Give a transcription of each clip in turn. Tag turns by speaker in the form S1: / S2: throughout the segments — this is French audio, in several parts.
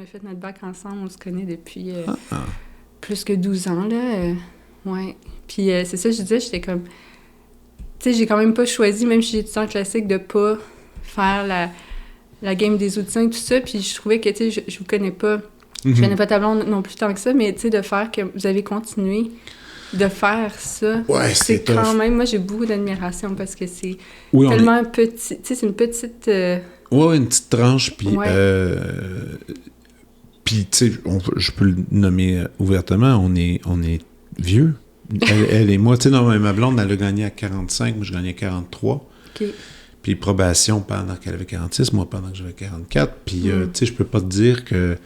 S1: Fait notre bac ensemble, on se connaît depuis plus que 12 ans, là. Ouais. Puis c'est ça, je disais, j'étais comme... Tu sais, j'ai quand même pas choisi, même si j'étais en classique, de pas faire la game des auditions et tout ça. Puis je trouvais que, tu sais, je vous connais pas... Je connais pas ta blonde non plus tant que ça, mais tu sais, de faire que vous avez continué de faire ça,
S2: ouais, c'est
S1: quand
S2: tough.
S1: même... Moi, j'ai beaucoup d'admiration parce que c'est
S2: oui,
S1: tellement petit... Tu sais, c'est une petite...
S2: Ouais, une petite tranche, puis...
S1: Ouais.
S2: Puis, tu sais, je peux le nommer ouvertement, on est vieux. Elle et moi, tu sais, non, ma blonde, elle a gagné à 45, moi, je gagnais à 43.
S1: OK.
S2: Puis probation pendant qu'elle avait 46, moi, pendant que j'avais 44. Puis, tu sais, je peux pas te dire que...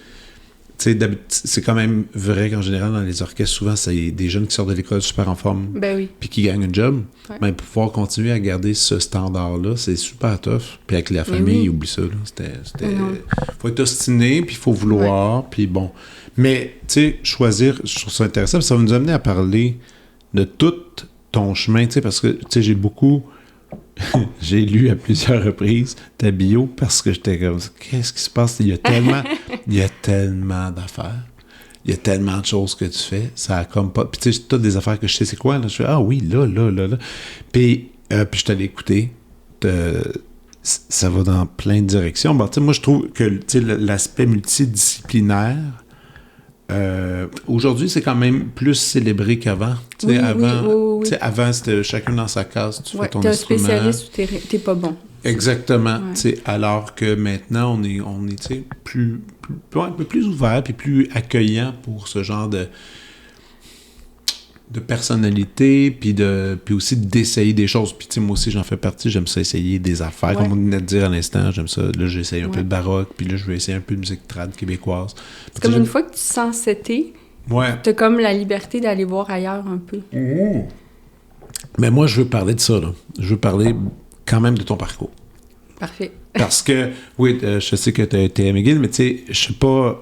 S2: Tu sais, c'est quand même vrai qu'en général, dans les orchestres, souvent, c'est des jeunes qui sortent de l'école super en forme,
S1: Ben oui.
S2: puis qui gagnent un job.
S1: Ouais.
S2: Mais pour pouvoir continuer à garder ce standard-là, c'est super tough. Puis avec la famille, oublie ça, là. C'était faut être ostiné, puis il faut vouloir, puis bon. Mais, tu sais, choisir, je trouve ça intéressant, ça va nous amener à parler de tout ton chemin, tu sais, parce que, tu sais, j'ai lu à plusieurs reprises ta bio parce que j'étais comme, qu'est-ce qui se passe? Il y a tellement d'affaires. Il y a tellement de choses que tu fais. Ça a comme pas... Puis tu sais, toutes des affaires que je sais c'est quoi. Là. Je fais, ah oui, là. Puis je t'allais écouter. Ça va dans plein de directions. Bon, tu sais, moi, je trouve que l'aspect multidisciplinaire, aujourd'hui, c'est quand même plus célébré qu'avant.
S1: Oui,
S2: avant, avant, c'était chacun dans sa case, tu fais ton instrument.
S1: T'es un spécialiste ou t'es pas bon.
S2: Exactement. Ouais. Alors que maintenant, on est un peu plus ouvert et plus accueillant pour ce genre de personnalité, puis aussi d'essayer des choses. Puis moi aussi, j'en fais partie, j'aime ça essayer des affaires. Comme on venait de dire à l'instant, j'aime ça. Là, j'essaye un peu de baroque, puis là, je vais essayer un peu de musique trad québécoise.
S1: C'est comme une fois que tu sens c'était, t'as comme la liberté d'aller voir ailleurs un peu.
S2: Mmh. Mais moi, je veux parler de ça, là. Je veux parler quand même de ton parcours.
S1: Parfait.
S2: Parce que, oui, je sais que tu as été à McGill, mais tu sais, je sais pas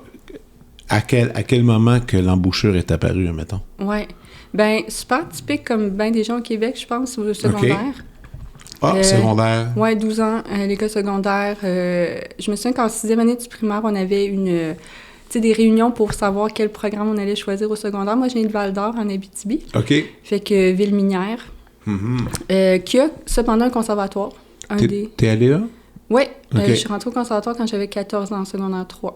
S2: à quel moment que l'embouchure est apparue, mettons.
S1: Oui. Ben super typique comme ben des gens au Québec, je pense, au secondaire.
S2: Okay. Secondaire.
S1: Oui, 12 ans, l'école secondaire. Je me souviens qu'en 6e année du primaire, on avait des réunions pour savoir quel programme on allait choisir au secondaire. Moi, je viens de Val-d'Or, en Abitibi.
S2: OK.
S1: Fait que ville minière. Qui a cependant un conservatoire.
S2: T'es allé là?
S1: Oui. Je suis rentrée au conservatoire quand j'avais 14 ans, en secondaire 3.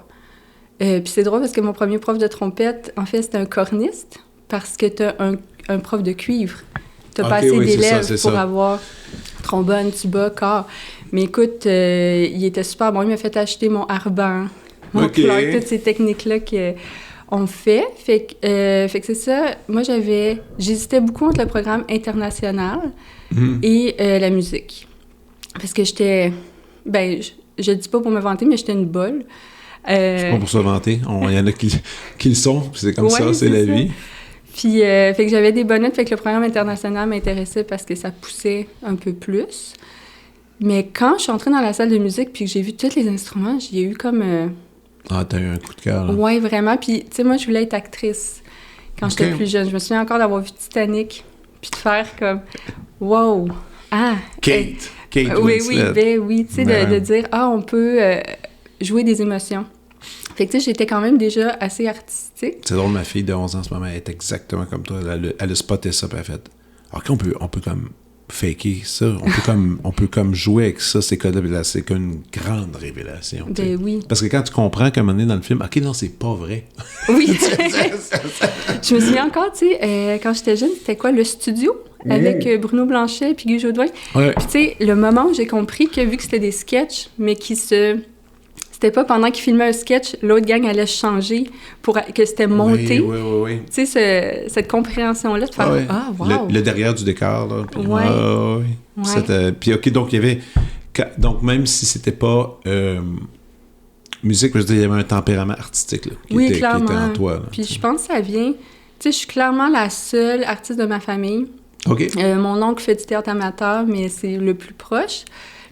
S1: Puis c'est drôle parce que mon premier prof de trompette, en fait, c'était un corniste parce que t'as un prof de cuivre. T'as pas assez d'élèves pour avoir trombone, tuba, corps. Mais écoute, il était super bon. Il m'a fait acheter mon arban, mon fleur, toutes ces techniques-là qu'on fait. Fait que c'est ça. Moi, j'hésitais beaucoup entre le programme international et la musique. Parce que j'étais... Ben, je dis pas pour me vanter, mais j'étais une bolle.
S2: C'est pas pour se vanter. Il y en a qui le sont. C'est comme ça, c'est la vie.
S1: Puis, fait que j'avais des bonnes notes. Fait que le programme international m'intéressait parce que ça poussait un peu plus. Mais quand je suis entrée dans la salle de musique puis que j'ai vu tous les instruments, j'ai eu comme...
S2: t'as eu un coup de cœur, là.
S1: Oui, vraiment. Puis, tu sais, moi, je voulais être actrice quand j'étais plus jeune. Je me souviens encore d'avoir vu Titanic puis de faire comme... Wow! Ah!
S2: Kate
S1: oui,
S2: Winslet.
S1: oui, tu sais, de dire, on peut jouer des émotions. Fait que, tu sais, j'étais quand même déjà assez artistique.
S2: C'est drôle, ma fille de 11 ans en ce moment, elle est exactement comme toi. Elle a spoté ça, puis elle a fait, OK, on peut comme faker ça. On peut comme jouer avec ça, ces codes-là. C'est qu'une grande révélation.
S1: Ben oui.
S2: Parce que quand tu comprends qu'à un moment donné dans le film, OK, non, c'est pas vrai.
S1: Oui. Je me souviens encore, tu sais, quand j'étais jeune, c'était quoi, le studio? Avec Bruno Blanchet et Guy Jodoin.
S2: Ouais.
S1: Puis, tu sais, le moment où j'ai compris que, vu que c'était des sketchs, mais c'était pas pendant qu'ils filmaient un sketch, l'autre gang allait changer pour que c'était monté.
S2: Oui.
S1: Tu sais, cette compréhension-là de faire « wow! »
S2: Le derrière du décor, là. Puis,
S1: ouais.
S2: Puis, OK, donc, il y avait... Donc, même si c'était pas musique, je veux dire, il y avait un tempérament artistique, là, qui était en toi. Là,
S1: puis, je pense que ça vient... Tu sais, je suis clairement la seule artiste de ma famille
S2: OK.
S1: Mon oncle fait du théâtre amateur, mais c'est le plus proche.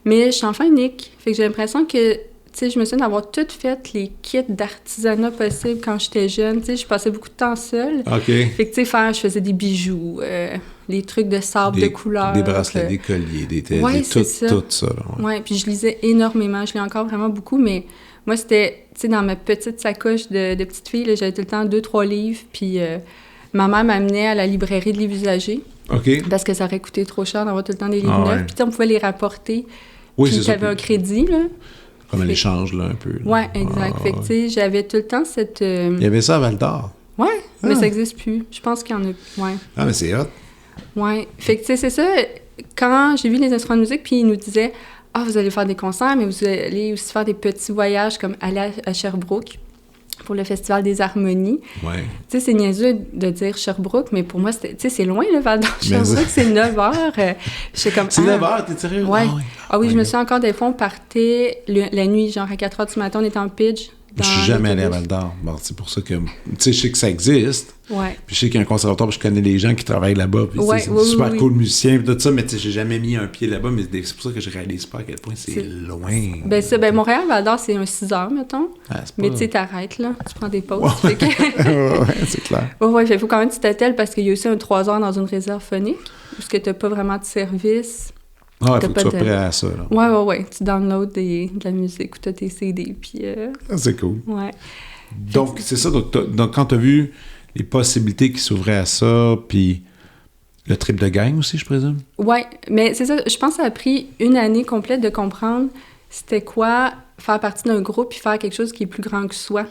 S1: Mais je suis enfant unique. Fait que j'ai l'impression que, tu sais, je me souviens d'avoir toutes fait les kits d'artisanat possibles quand j'étais jeune. Tu sais, je passais beaucoup de temps seule.
S2: OK.
S1: Fait que, tu sais, je faisais des bijoux, les trucs de sable de couleur.
S2: Des bracelets, des colliers, tout ça. Là,
S1: ouais, puis je lisais énormément. Je lis encore vraiment beaucoup, mais moi, c'était, tu sais, dans ma petite sacoche de petite fille, là, j'avais tout le temps 2-3 livres, puis ma mère m'amenait à la librairie de livres usagés.
S2: OK.
S1: Parce que ça aurait coûté trop cher d'avoir tout le temps des livres neufs. Puis on pouvait les rapporter.
S2: Oui,
S1: puis tu avais un crédit, là.
S2: Comme un échange, là, un peu. Là.
S1: Ouais, exact. Fait que, tu sais, j'avais tout le temps cette...
S2: Il y avait ça à Val-d'Or.
S1: Ouais, mais ça n'existe plus. Je pense qu'il y en a... Ouais.
S2: Ah, mais c'est hot.
S1: Ouais. Fait que, tu sais, c'est ça. Quand j'ai vu les instruments de musique, puis ils nous disaient « Ah, vous allez faire des concerts, mais vous allez aussi faire des petits voyages, comme aller à Sherbrooke. » pour le Festival des Harmonies.
S2: Ouais.
S1: Tu sais, c'est niaiseux de dire Sherbrooke, mais pour moi, tu sais, c'est loin, le Val-d'Or. Sherbrooke, c'est 9 heures.
S2: C'est 9 heures, t'es sérieux?
S1: Ouais. Ah oui, je me souviens encore des fois, on partait la nuit, genre à 4 heures du matin, on était en pitch.
S2: Je suis jamais allé à Val-d'Or. Bon, c'est pour ça que... Tu sais, je sais que ça existe.
S1: Ouais.
S2: Puis je sais qu'il y a un conservatoire, puis je connais les gens qui travaillent là-bas. Puis c'est super cool musicien, puis tout ça, mais tu sais, j'ai jamais mis un pied là-bas, mais c'est pour ça que je réalise pas à quel point c'est loin.
S1: Ben Montréal, Val-d'Or, c'est un 6 heures, mettons.
S2: Ah,
S1: mais tu sais, t'arrêtes, là. Tu prends des pauses.
S2: Ouais, c'est clair.
S1: Ouais, il faut quand même que tu t'attelles parce qu'il y a aussi un 3 heures dans une réserve phonique, parce que t'as pas vraiment de service.
S2: Ah, il faut que tu sois prêt à ça, là.
S1: Ouais. Tu downloads de la musique ou t'as tes CD, puis...
S2: c'est cool.
S1: Ouais.
S2: Donc, c'est ça. Donc quand t'as vu les possibilités qui s'ouvraient à ça, puis le trip de gang aussi, je présume?
S1: Ouais, mais c'est ça. Je pense que ça a pris une année complète de comprendre c'était quoi faire partie d'un groupe puis faire quelque chose qui est plus grand que soi.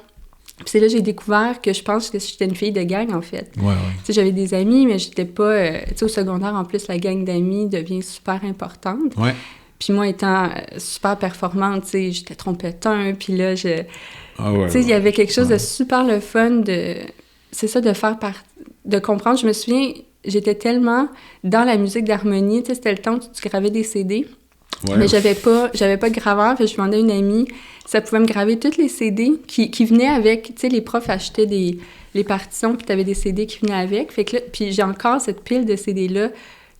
S1: Puis c'est là que j'ai découvert que je pense que j'étais une fille de gang, en fait.
S2: Ouais.
S1: Tu sais, j'avais des amis, mais j'étais pas... tu sais, au secondaire, en plus, la gang d'amis devient super importante.
S2: Ouais.
S1: Puis moi, étant super performante, tu sais, j'étais trompetteur, puis là, tu sais, il y avait quelque chose de super le fun de... C'est ça, de faire de comprendre. Je me souviens, j'étais tellement dans la musique d'harmonie, tu sais, c'était le temps où tu gravais des CD. Ouais. Mais j'avais pas de graveur, puis je demandais à une amie, ça pouvait me graver tous les CD qui venaient avec, tu sais, les profs achetaient les partitions, puis t'avais des CD qui venaient avec. Fait que là, puis j'ai encore cette pile de CD-là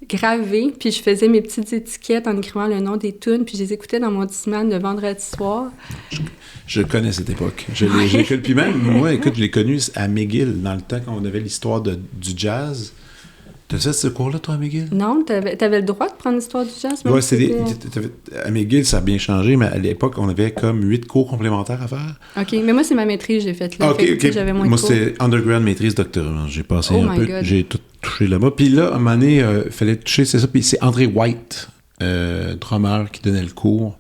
S1: gravée, puis je faisais mes petites étiquettes en écrivant le nom des tunes, puis je les écoutais dans mon Discman le vendredi soir.
S2: Je connais cette époque. Puis même, moi, écoute, je l'ai connu à McGill, dans le temps quand on avait l'histoire du jazz. T'as fait ce cours-là, toi, à McGill?
S1: Non, t'avais le droit de prendre l'histoire du jazz?
S2: Oui, à McGill, ça a bien changé, mais à l'époque, on avait comme 8 cours complémentaires à faire.
S1: OK, mais moi, c'est ma maîtrise, j'ai faite là.
S2: OK.
S1: J'avais moins
S2: moi,
S1: de cours.
S2: c'est undergrad, maîtrise, doctorat. J'ai passé un peu,
S1: God.
S2: j'ai tout touché là-bas. Puis là, à un moment donné, il fallait toucher, c'est ça. Puis c'est André White, drummer, qui donnait le cours.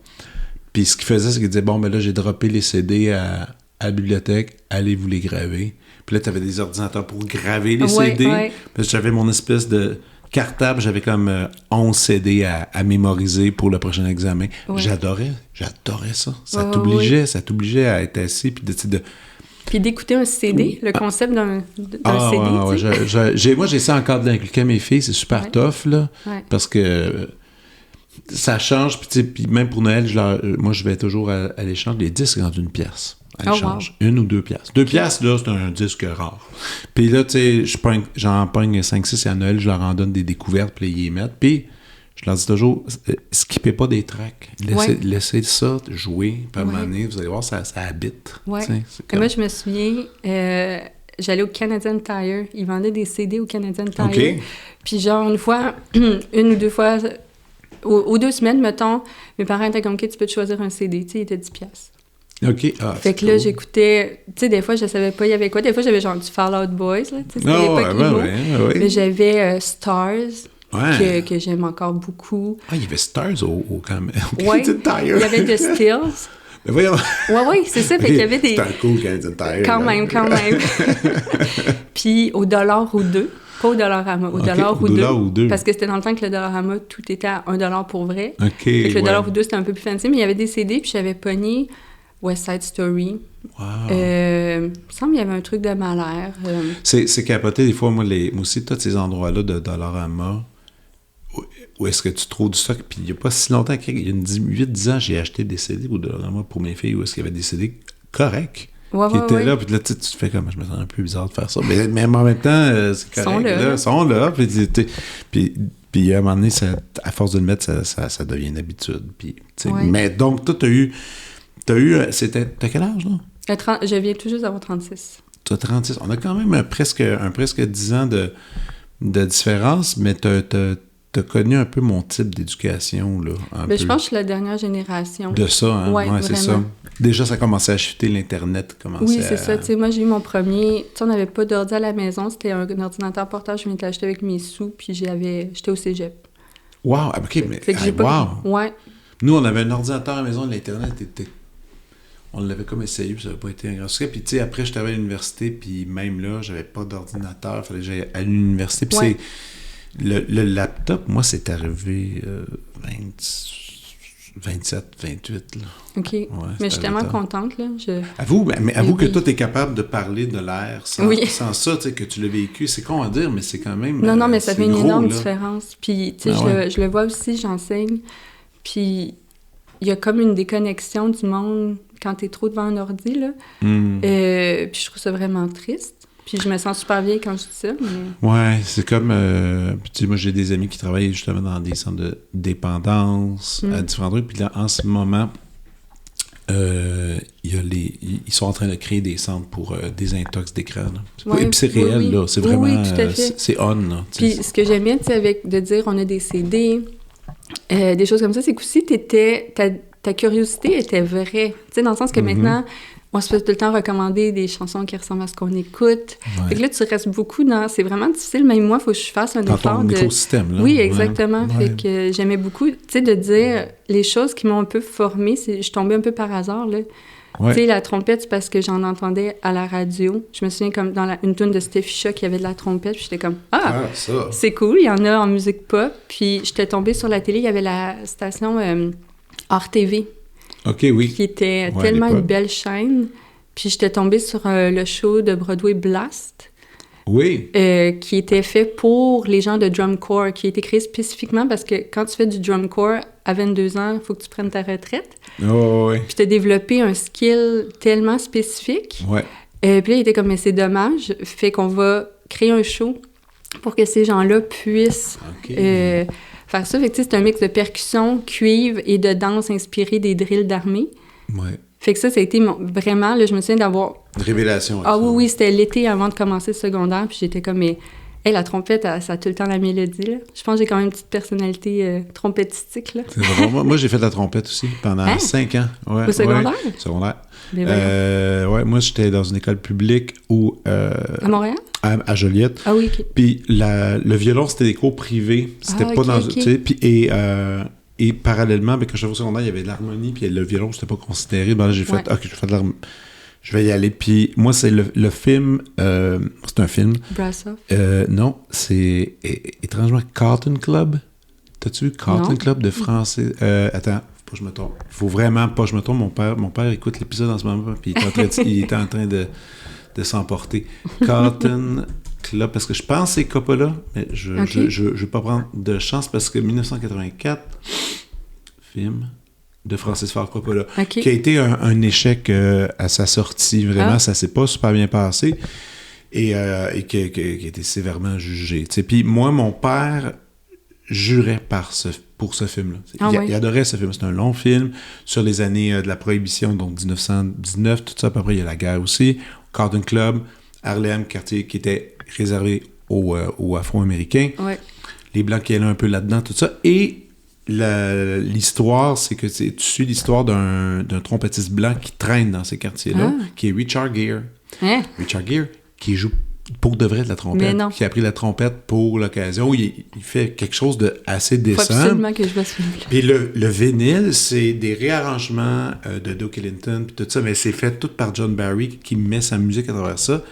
S2: Puis ce qu'il faisait, c'est qu'il disait, bon, ben là, j'ai droppé les CD à la bibliothèque, allez vous les graver. Puis là, tu avais des ordinateurs pour graver les CD.
S1: Ouais.
S2: Puis j'avais mon espèce de cartable, j'avais comme 11 CD à mémoriser pour le prochain examen. Ouais. J'adorais ça. Ça t'obligeait à être assis puis de...
S1: Puis d'écouter un CD, le concept d'un
S2: CD. Moi, j'essaie encore de l'inculquer à mes filles, c'est super tough, là, parce que ça change. Puis même pour Noël, moi, je vais toujours à l'échange des disques dans une pièce. Change. 1 ou 2 piastres. 2 piastres, là, c'est un disque rare. Puis là, tu sais, j'en pogne 5-6 et à Noël, je leur en donne des découvertes, puis ils y mettent. Puis, je leur dis toujours, skippez pas des tracks. Laissez ça jouer. Puis à un moment donné, vous allez voir, ça habite.
S1: Ouais. Moi, je me souviens, j'allais au Canadian Tire. Ils vendaient des CD au Canadian Tire.
S2: Okay.
S1: Puis genre, une fois, 1 ou 2 fois, aux 2 semaines, mettons, mes parents étaient comme, OK, tu peux te choisir un CD. Tu sais, il était 10 piastres.
S2: OK.
S1: Fait que là, j'écoutais... Tu sais, des fois, je savais pas il y avait quoi. Des fois, j'avais genre du Fall Out Boys, là. Tu sais, c'était l'époque mais j'avais Stars, que j'aime encore beaucoup.
S2: Ah, il y avait Stars au Canadian
S1: Tire. Il y avait The Stills.
S2: Mais voyons...
S1: Oui, c'est ça. Fait qu'il y avait des...
S2: C'était un cool Canadian Tire.
S1: Quand même. Puis au $1 ou 2. Pas au Dollarama, au $1 ou 2. Parce que c'était dans le temps que le Dollarama, tout était à $1 pour vrai.
S2: OK.
S1: Fait que le $1 ou 2, c'était un peu plus fancy. Mais il y avait des CD, puis j'avais pogné... West Side Story.
S2: Wow.
S1: Il me semble qu'il y avait un truc de Mahler.
S2: C'est capoté, des fois, moi aussi, tous ces endroits-là de Dollarama, où est-ce que tu trouves du stock? Puis il n'y a pas si longtemps, il y a 8-10 ans, j'ai acheté des CD au Dollarama pour mes filles, où est-ce qu'il y avait des CD corrects. qui étaient là. Puis là, tu te fais comme, je me sens un peu bizarre de faire ça. Mais en même temps, c'est correct. Ils sont là. Puis à un moment donné, à force de le mettre, ça devient une habitude. Puis, mais donc, toi, t'as eu t'as quel âge, là?
S1: Je viens tout juste d'avoir 36.
S2: Tu as 36. On a quand même presque 10 ans de différence, mais t'as connu un peu mon type d'éducation, là.
S1: Je pense que je suis la dernière génération.
S2: De ça, hein? Ouais, c'est ça. Déjà, ça commençait à chuter, l'Internet commençait
S1: Oui, c'est ça. Tu sais, moi, j'ai eu mon premier... Tu sais, on n'avait pas d'ordi à la maison. C'était un ordinateur portable. Je venais de l'acheter avec mes sous, puis j'étais au cégep.
S2: Wow! OK, mais...
S1: Ouais.
S2: Nous, on avait un ordinateur à la maison, l'Internet était... On l'avait comme essayé, puis ça n'avait pas été un grand succès. Puis, tu sais, après, je travaillais à l'université, puis même là, j'avais pas d'ordinateur. Il fallait que j'aille à l'université. Puis c'est... Le laptop, moi, c'est arrivé 27, 28, là.
S1: OK. Ouais, mais je suis tellement contente, là.
S2: Avoue que toi, t'es capable de parler de l'air sans ça, tu sais, que tu l'as vécu. C'est con à dire, mais c'est quand même...
S1: Non, mais ça fait une énorme différence. Puis, tu sais, je le vois aussi, j'enseigne. Puis, il y a comme une déconnexion du monde quand t'es trop devant un ordi, là. Puis je trouve ça vraiment triste. Puis je me sens super vieille quand je dis ça, mais... Ouais,
S2: c'est comme... tu sais, moi, j'ai des amis qui travaillent justement dans des centres de dépendance, à différents trucs. Puis là, en ce moment, ils sont en train de créer des centres pour désintox d'écran. Et puis c'est réel, là. C'est vraiment...
S1: tout à fait.
S2: C'est on, là.
S1: Puis ce que j'aime bien, tu sais, avec de dire on a des CD, des choses comme ça, c'est qu'aussi ta curiosité était vraie. Tu sais, dans le sens que maintenant... On se fait tout le temps recommander des chansons qui ressemblent à ce qu'on écoute. Fait que là, tu restes beaucoup dans... C'est vraiment difficile. Même moi, il faut que je fasse un effort
S2: dans ton écosystème, là.
S1: Oui, exactement. Fait que j'aimais beaucoup, tu sais, de dire les choses qui m'ont un peu formée. Je suis tombée un peu par hasard, là. Tu sais, la trompette, c'est parce que j'en entendais à la radio. Je me souviens comme dans une tune de Steffi Shaw qui avait de la trompette, puis j'étais comme « Ah, c'est cool, il y en a en musique pop. » Puis j'étais tombée sur la télé, il y avait la station RTV.
S2: OK, oui.
S1: Qui était tellement une belle chaîne. Puis j'étais tombée sur le show de Broadway Blast.
S2: Oui.
S1: Qui était fait pour les gens de drum corps, qui a été créé spécifiquement parce que quand tu fais du drum corps à 22 ans, il faut que tu prennes ta retraite.
S2: Oh, oui.
S1: Puis tu as développé un skill tellement spécifique.
S2: Ouais.
S1: Puis là, il était comme, mais c'est dommage. Fait qu'on va créer un show pour que ces gens-là puissent... faire ça. Fait que c'est un mix de percussion, cuivre et de danse inspirée des drills d'armée.
S2: Ouais.
S1: Fait que ça a été vraiment, là, je me souviens d'avoir...
S2: Une révélation.
S1: Oui, c'était l'été avant de commencer le secondaire, puis j'étais comme, mais la trompette, ça a tout le temps la mélodie, là. Je pense que j'ai quand même une petite personnalité trompettistique, là.
S2: C'est vrai. Moi, j'ai fait de la trompette aussi pendant 5 ans. Ouais,
S1: au secondaire?
S2: Secondaire. Moi, j'étais dans une école publique
S1: à Montréal?
S2: À Joliette.
S1: Ah oui, OK.
S2: Puis le violon, c'était des cours privés. C'était pas dans... Tu sais, puis et parallèlement, quand j'étais au secondaire, il y avait de l'harmonie, puis le violon, c'était pas considéré. Ben là, j'ai fait, OK, je vais y aller. Puis moi, c'est le film... c'est un film.
S1: Brass Off?
S2: Non, c'est étrangement Cotton Club. T'as-tu vu Cotton Club de français? Attends, faut pas que je me trompe. Faut vraiment pas que je me trompe. Mon père écoute l'épisode en ce moment, puis il était en train de s'emporter. Cotton Club, parce que je pense que c'est Coppola, mais je vais pas prendre de chance, parce que 1984, film de Francis Ford Coppola, qui a été un échec à sa sortie. Vraiment, ça s'est pas super bien passé, et qui a été sévèrement jugé. Puis moi, mon père jurait pour ce film-là. Il adorait ce film. C'est un long film sur les années de la Prohibition, donc 1919, tout ça. À peu près, il y a la guerre aussi. Cotton Club, Harlem, quartier qui était réservé aux Afro-Américains. Ouais. Les Blancs qui allaient un peu là-dedans, tout ça. Et l'histoire, c'est que tu suis l'histoire d'un trompettiste blanc qui traîne dans ces quartiers-là, qui est Richard Gere. Hein? Richard Gere, qui joue pour de vrai de la trompette, qui a appris la trompette pour l'occasion. Il fait quelque chose de assez décent.
S1: Faut absolument que je vois ce film-là.
S2: Puis le vinyle, c'est des réarrangements de Duke Ellington, puis tout ça, mais c'est fait tout par John Barry qui met sa musique à travers ça.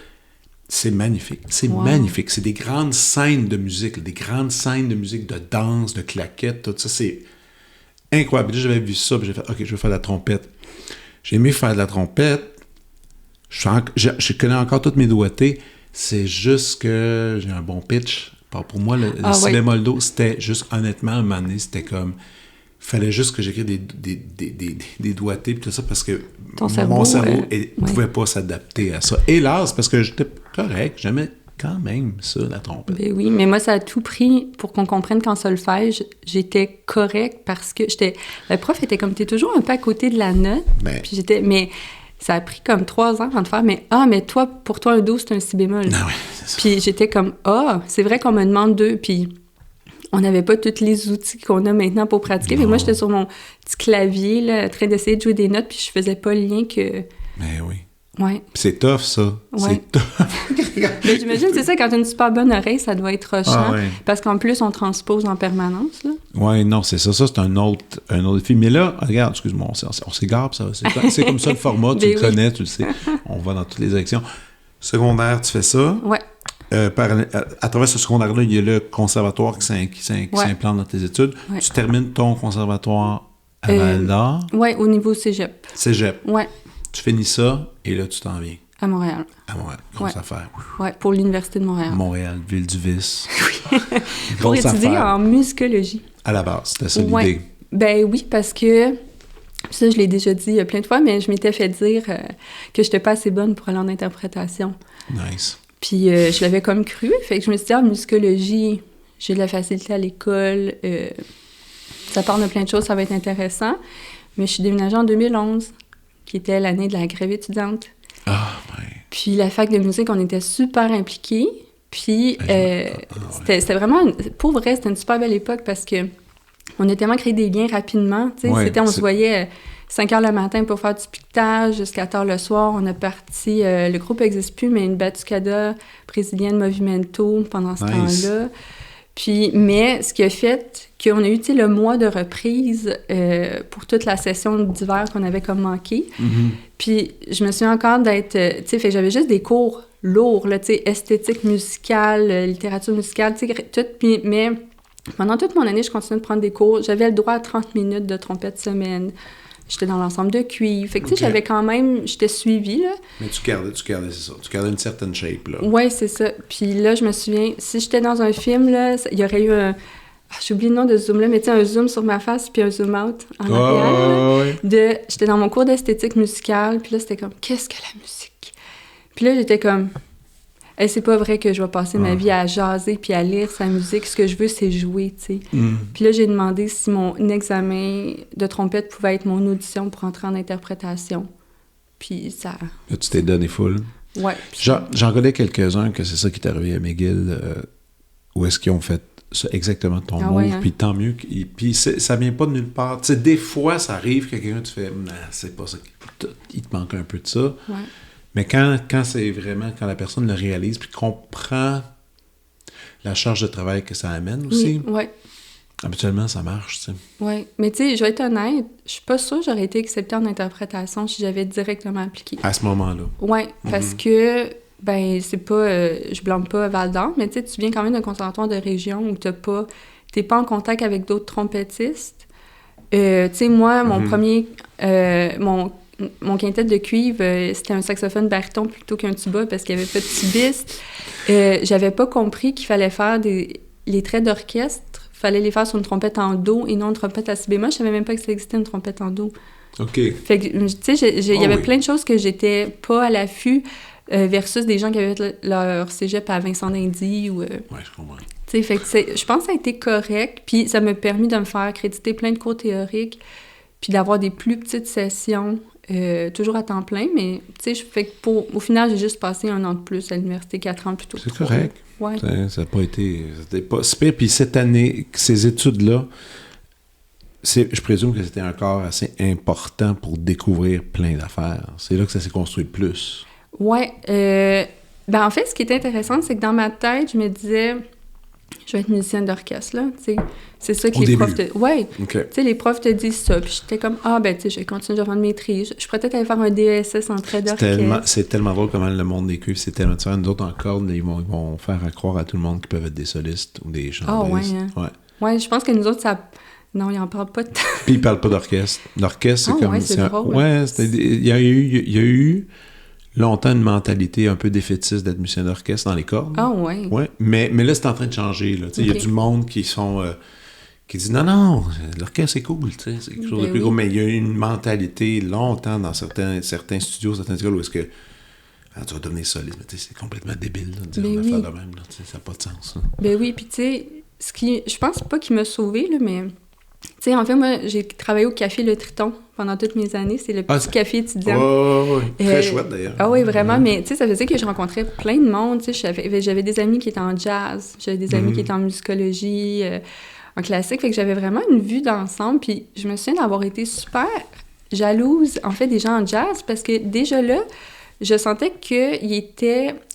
S2: C'est magnifique. C'est magnifique. C'est des grandes scènes de musique, des grandes scènes de musique, de danse, de claquettes, tout ça. C'est incroyable. Puis là, j'avais vu ça, puis j'ai fait, OK, je vais faire de la trompette. J'ai aimé faire de la trompette. Je connais encore toutes mes doigtés. C'est juste que j'ai un bon pitch. Pour moi, le si bémol do, c'était juste, honnêtement, à un moment donné, c'était comme... fallait juste que j'écrive des doigtés et tout ça parce que
S1: mon cerveau
S2: ne pouvait pas s'adapter à ça. Hélas, parce que j'étais correct, j'aimais quand même ça, la trompette.
S1: Ben oui, mais moi, ça a tout pris pour qu'on comprenne qu'en solfège, j'étais correcte parce que le prof était comme, t'es toujours un peu à côté de la note. Puis mais ça a pris comme 3 ans avant de faire, mais toi, pour toi, un do, c'est un si bémol.
S2: Ah oui, c'est ça.
S1: Puis j'étais comme, c'est vrai qu'on me demande 2, puis on n'avait pas tous les outils qu'on a maintenant pour pratiquer. Mais moi, j'étais sur mon petit clavier, là, en train d'essayer de jouer des notes, puis je faisais pas le lien que...
S2: Mais oui.
S1: Ouais.
S2: C'est tough, ça.
S1: Ouais.
S2: C'est tough.
S1: Mais j'imagine, c'est ça, quand tu as une super bonne oreille, ça doit être rochant.
S2: Ouais.
S1: Parce qu'en plus, on transpose en permanence, là.
S2: Oui, non, c'est ça. Ça, c'est un autre défi. Mais là, regarde, excuse-moi, on s'égare, ça. C'est comme ça le format, tu le connais, tu le sais. On va dans toutes les directions. Secondaire, tu fais ça.
S1: Ouais.
S2: À travers ce secondaire-là, il y a le conservatoire qui s'implante dans tes études. Ouais. Tu termines ton conservatoire à Val-d'Or.
S1: Oui, au niveau cégep.
S2: Cégep.
S1: Oui.
S2: Tu finis ça et là, tu t'en viens.
S1: À Montréal.
S2: À Montréal. Grosse affaire.
S1: Oui, pour l'Université de Montréal.
S2: Montréal, ville du vice.
S1: Oui. Pour étudier en musicologie.
S2: À la base, c'était ça l'idée.
S1: Ben oui, parce que, ça je l'ai déjà dit plein de fois, mais je m'étais fait dire que j'étais pas assez bonne pour aller en interprétation.
S2: Nice.
S1: Puis je l'avais comme cru, fait que je me suis dit, en musicologie, j'ai de la facilité à l'école, ça parle de plein de choses, ça va être intéressant. Mais je suis déménagée en 2011, qui était l'année de la grève étudiante.
S2: Ah, ouais.
S1: Puis la fac de musique, on était super impliqués. Puis c'était vraiment, pour vrai, c'était une super belle époque parce que on a tellement créé des liens rapidement. On se voyait 5 heures le matin pour faire du piquetage jusqu'à tard le soir. On a parti, le groupe n'existe plus, mais une batucada brésilienne Movimento pendant ce temps-là. Puis, mais ce qui a fait qu'on a eu le mois de reprise pour toute la session d'hiver qu'on avait comme manqué. Mm-hmm. Puis je me souviens encore d'être... fait que j'avais juste des cours lourds, là, esthétique musicale, littérature musicale, tout. Puis, mais pendant toute mon année, je continuais de prendre des cours. J'avais le droit à 30 minutes de trompette semaine. J'étais dans l'ensemble de cuivre. Fait que, j'avais quand même... J'étais suivie, là.
S2: Mais tu gardais, c'est ça. Tu gardais une certaine shape, là.
S1: Oui, c'est ça. Puis là, je me souviens, si j'étais dans un film, là, il y aurait eu un... j'ai oublié le nom de ce zoom-là, mais un zoom sur ma face puis un zoom out en arrière. J'étais dans mon cours d'esthétique musicale, puis là, c'était comme, qu'est-ce que la musique? Puis là, j'étais comme... c'est pas vrai que je vais passer ma vie à jaser puis à lire sa musique. Ce que je veux, c'est jouer, tu sais. Puis là, j'ai demandé si mon examen de trompette pouvait être mon audition pour entrer en interprétation. Puis ça...
S2: Là, tu t'es donné full.
S1: Ouais.
S2: J'en connais quelques-uns que c'est ça qui est arrivé à McGill, où est-ce qu'ils ont fait ça, exactement ton move,
S1: ouais, hein?
S2: Puis tant mieux. Puis ça vient pas de nulle part. Tu sais, des fois, ça arrive que quelqu'un, tu fais, c'est pas ça. Il te manque un peu de ça.
S1: Ouais.
S2: Mais quand c'est vraiment, quand la personne le réalise puis comprend la charge de travail que ça amène aussi, habituellement, ça marche, tu sais.
S1: Oui, mais tu sais, je vais être honnête, je suis pas sûre que j'aurais été acceptée en interprétation si j'avais directement appliqué.
S2: À ce moment-là.
S1: Oui, parce que, c'est pas, je blâme pas Val-d'Or, mais tu sais, tu viens quand même d'un conservatoire de région où t'es pas en contact avec d'autres trompettistes. Tu sais, moi, mon premier, mon quintet de cuivre, c'était un saxophone baryton plutôt qu'un tuba parce qu'il n'y avait pas de tubiste. J'avais pas compris qu'il fallait faire les traits d'orchestre. Il fallait les faire sur une trompette en do et non une trompette à si bémol. Je savais même pas que ça existait une trompette en do.
S2: OK.
S1: Fait que, tu sais, il y avait plein de choses que j'étais pas à l'affût versus des gens qui avaient fait leur cégep à Vincent d'Indy ou...
S2: Oui, je comprends.
S1: Tu sais, fait que je pense que ça a été correct. Puis ça m'a permis de me faire créditer plein de cours théoriques puis d'avoir des plus petites sessions. Toujours à temps plein, mais tu sais, fait que au final, j'ai juste passé 1 an de plus à l'université, 4 ans plus tôt.
S2: C'est correct.
S1: Ouais.
S2: Ça n'a pas été... C'était pas super. Puis cette année, ces études-là, je présume que c'était encore assez important pour découvrir plein d'affaires. C'est là que ça s'est construit le plus.
S1: Ouais. En fait, ce qui est intéressant, c'est que dans ma tête, je me disais... Je vais être musicienne d'orchestre, là, tu sais. C'est ça que les profs te... Ouais.
S2: Okay.
S1: Tu sais, les profs te disent ça. Puis j'étais comme, tu sais, je vais continuer à faire une maîtrise. Je pourrais peut-être aller faire un DESS en trait d'orchestre.
S2: C'est tellement drôle comment le monde des cuivres, c'est tellement différent. Nous autres, en corde, ils vont faire croire à tout le monde qu'ils peuvent être des solistes ou des chanteuses.
S1: Ah, ouais, hein?
S2: Ouais.
S1: Ouais, je pense que nous autres, ça... Non, ils en parlent pas de...
S2: Puis ils parlent pas d'orchestre. L'orchestre, c'est comme...
S1: Ouais, c'est drôle.
S2: Ouais, il y a eu longtemps une mentalité un peu défaitiste d'être musicien d'orchestre dans les cordes.
S1: Ah, ouais.
S2: Ouais. Mais là, c'est en train de changer. Il y a du monde qui sont qui dit non, l'orchestre c'est cool, tu sais, c'est quelque chose de plus gros. Mais il y a une mentalité longtemps dans certains studios, certaines écoles où est-ce que tu vas devenir soliste, mais tu sais, c'est complètement débile là, de dire une affaire de même, là, tu sais, ça n'a pas de sens. Là.
S1: Ben oui, puis tu sais, je pense pas qu'il m'a sauvée, là, mais tu sais, en fait, moi, j'ai travaillé au Café Le Triton pendant toutes mes années. C'est le petit café étudiant.
S2: Oh, oui, très chouette d'ailleurs.
S1: Ah oui, vraiment, mais tu sais, ça faisait que je rencontrais plein de monde, tu sais, j'avais des amis qui étaient en jazz, j'avais des amis qui étaient en musicologie, en classique, fait que j'avais vraiment une vue d'ensemble, puis je me souviens d'avoir été super jalouse, en fait, des gens en jazz, parce que déjà là, je sentais que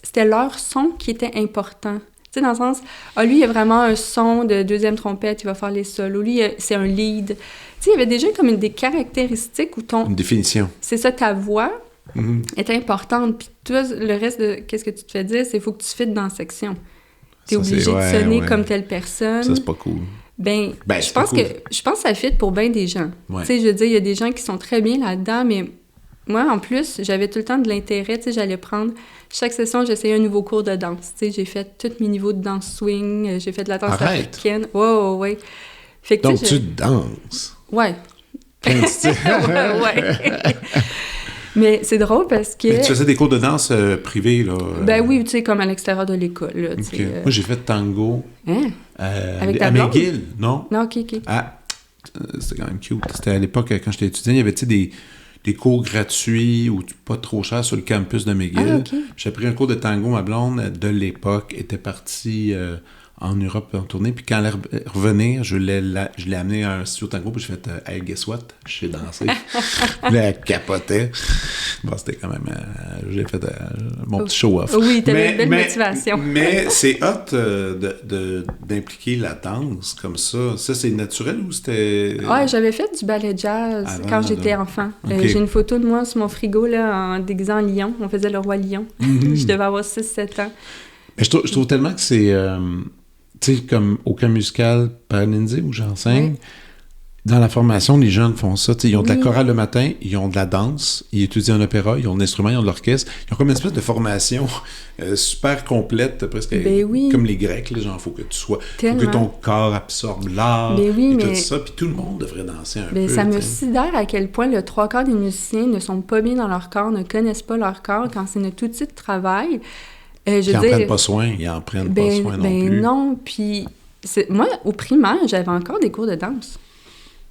S1: c'était leur son qui était important. Tu sais, dans le sens, lui, il a vraiment un son de deuxième trompette, il va faire les solos. Lui, c'est un lead. Tu sais, il y avait déjà comme des caractéristiques où
S2: Une définition.
S1: C'est ça, ta voix est importante. Puis toi, le reste de qu'est-ce que tu te fais dire, c'est qu'il faut que tu fites dans la section. T'es obligé de sonner comme telle personne.
S2: Ça, c'est pas cool.
S1: Je pense que ça fit pour bien des gens.
S2: Ouais.
S1: Tu sais, je veux dire, il y a des gens qui sont très bien là-dedans, mais moi, en plus, j'avais tout le temps de l'intérêt. Tu sais, j'allais prendre... Chaque session, j'essayais un nouveau cours de danse. Tu sais, j'ai fait tous mes niveaux de danse swing, j'ai fait de la danse africaine. Ouais. Fait que,
S2: donc, tu danses?
S1: Ouais. ouais. Mais c'est drôle parce que...
S2: Mais tu faisais des cours de danse privés, là?
S1: Ben oui, tu sais, comme à l'extérieur de l'école, là,
S2: okay. Moi, j'ai fait tango.
S1: Hein? Avec ta
S2: à McGill, non?
S1: Non, OK.
S2: Ah, c'était quand même cute. C'était à l'époque, quand j'étais étudiant, il y avait, tu sais, des cours gratuits ou pas trop chers sur le campus de McGill.
S1: Ah, okay.
S2: J'ai pris un cours de tango. Ma blonde, de l'époque, était partie en Europe en tournée. Puis quand elle est revenue, je l'ai amenée à un studio tango. Puis j'ai fait « Hey, guess what? Je sais danser. » Là, elle capotait. Bon, c'était quand même... j'ai fait mon petit show-off.
S1: Oui, t'avais une belle motivation.
S2: Mais c'est hot d'impliquer la danse comme ça. Ça, c'est naturel ou c'était...
S1: Ouais, j'avais fait du ballet jazz quand j'étais enfant. Okay. J'ai une photo de moi sur mon frigo, là, en déguisant en lion. On faisait le roi lion. Je devais avoir 6-7 ans.
S2: Mais je trouve tellement que c'est... tu sais, comme aucun musical Paraninzi où j'enseigne, dans la formation, les jeunes font ça. Ils ont de la chorale le matin, ils ont de la danse, ils étudient en opéra, ils ont de l'instrument, ils ont de l'orchestre. Ils ont comme une espèce de formation super complète, presque comme les Grecs. Là, genre, il faut que tu sois... faut que ton corps absorbe l'art et tout ça. Puis tout le monde devrait danser un peu.
S1: Ça me sidère à quel point le 3/4 des musiciens ne sont pas bien dans leur corps, ne connaissent pas leur corps quand c'est notre outil de travail.
S2: Ils n'en prennent pas soin, non plus.
S1: Non, puis moi, au primaire, j'avais encore des cours de danse.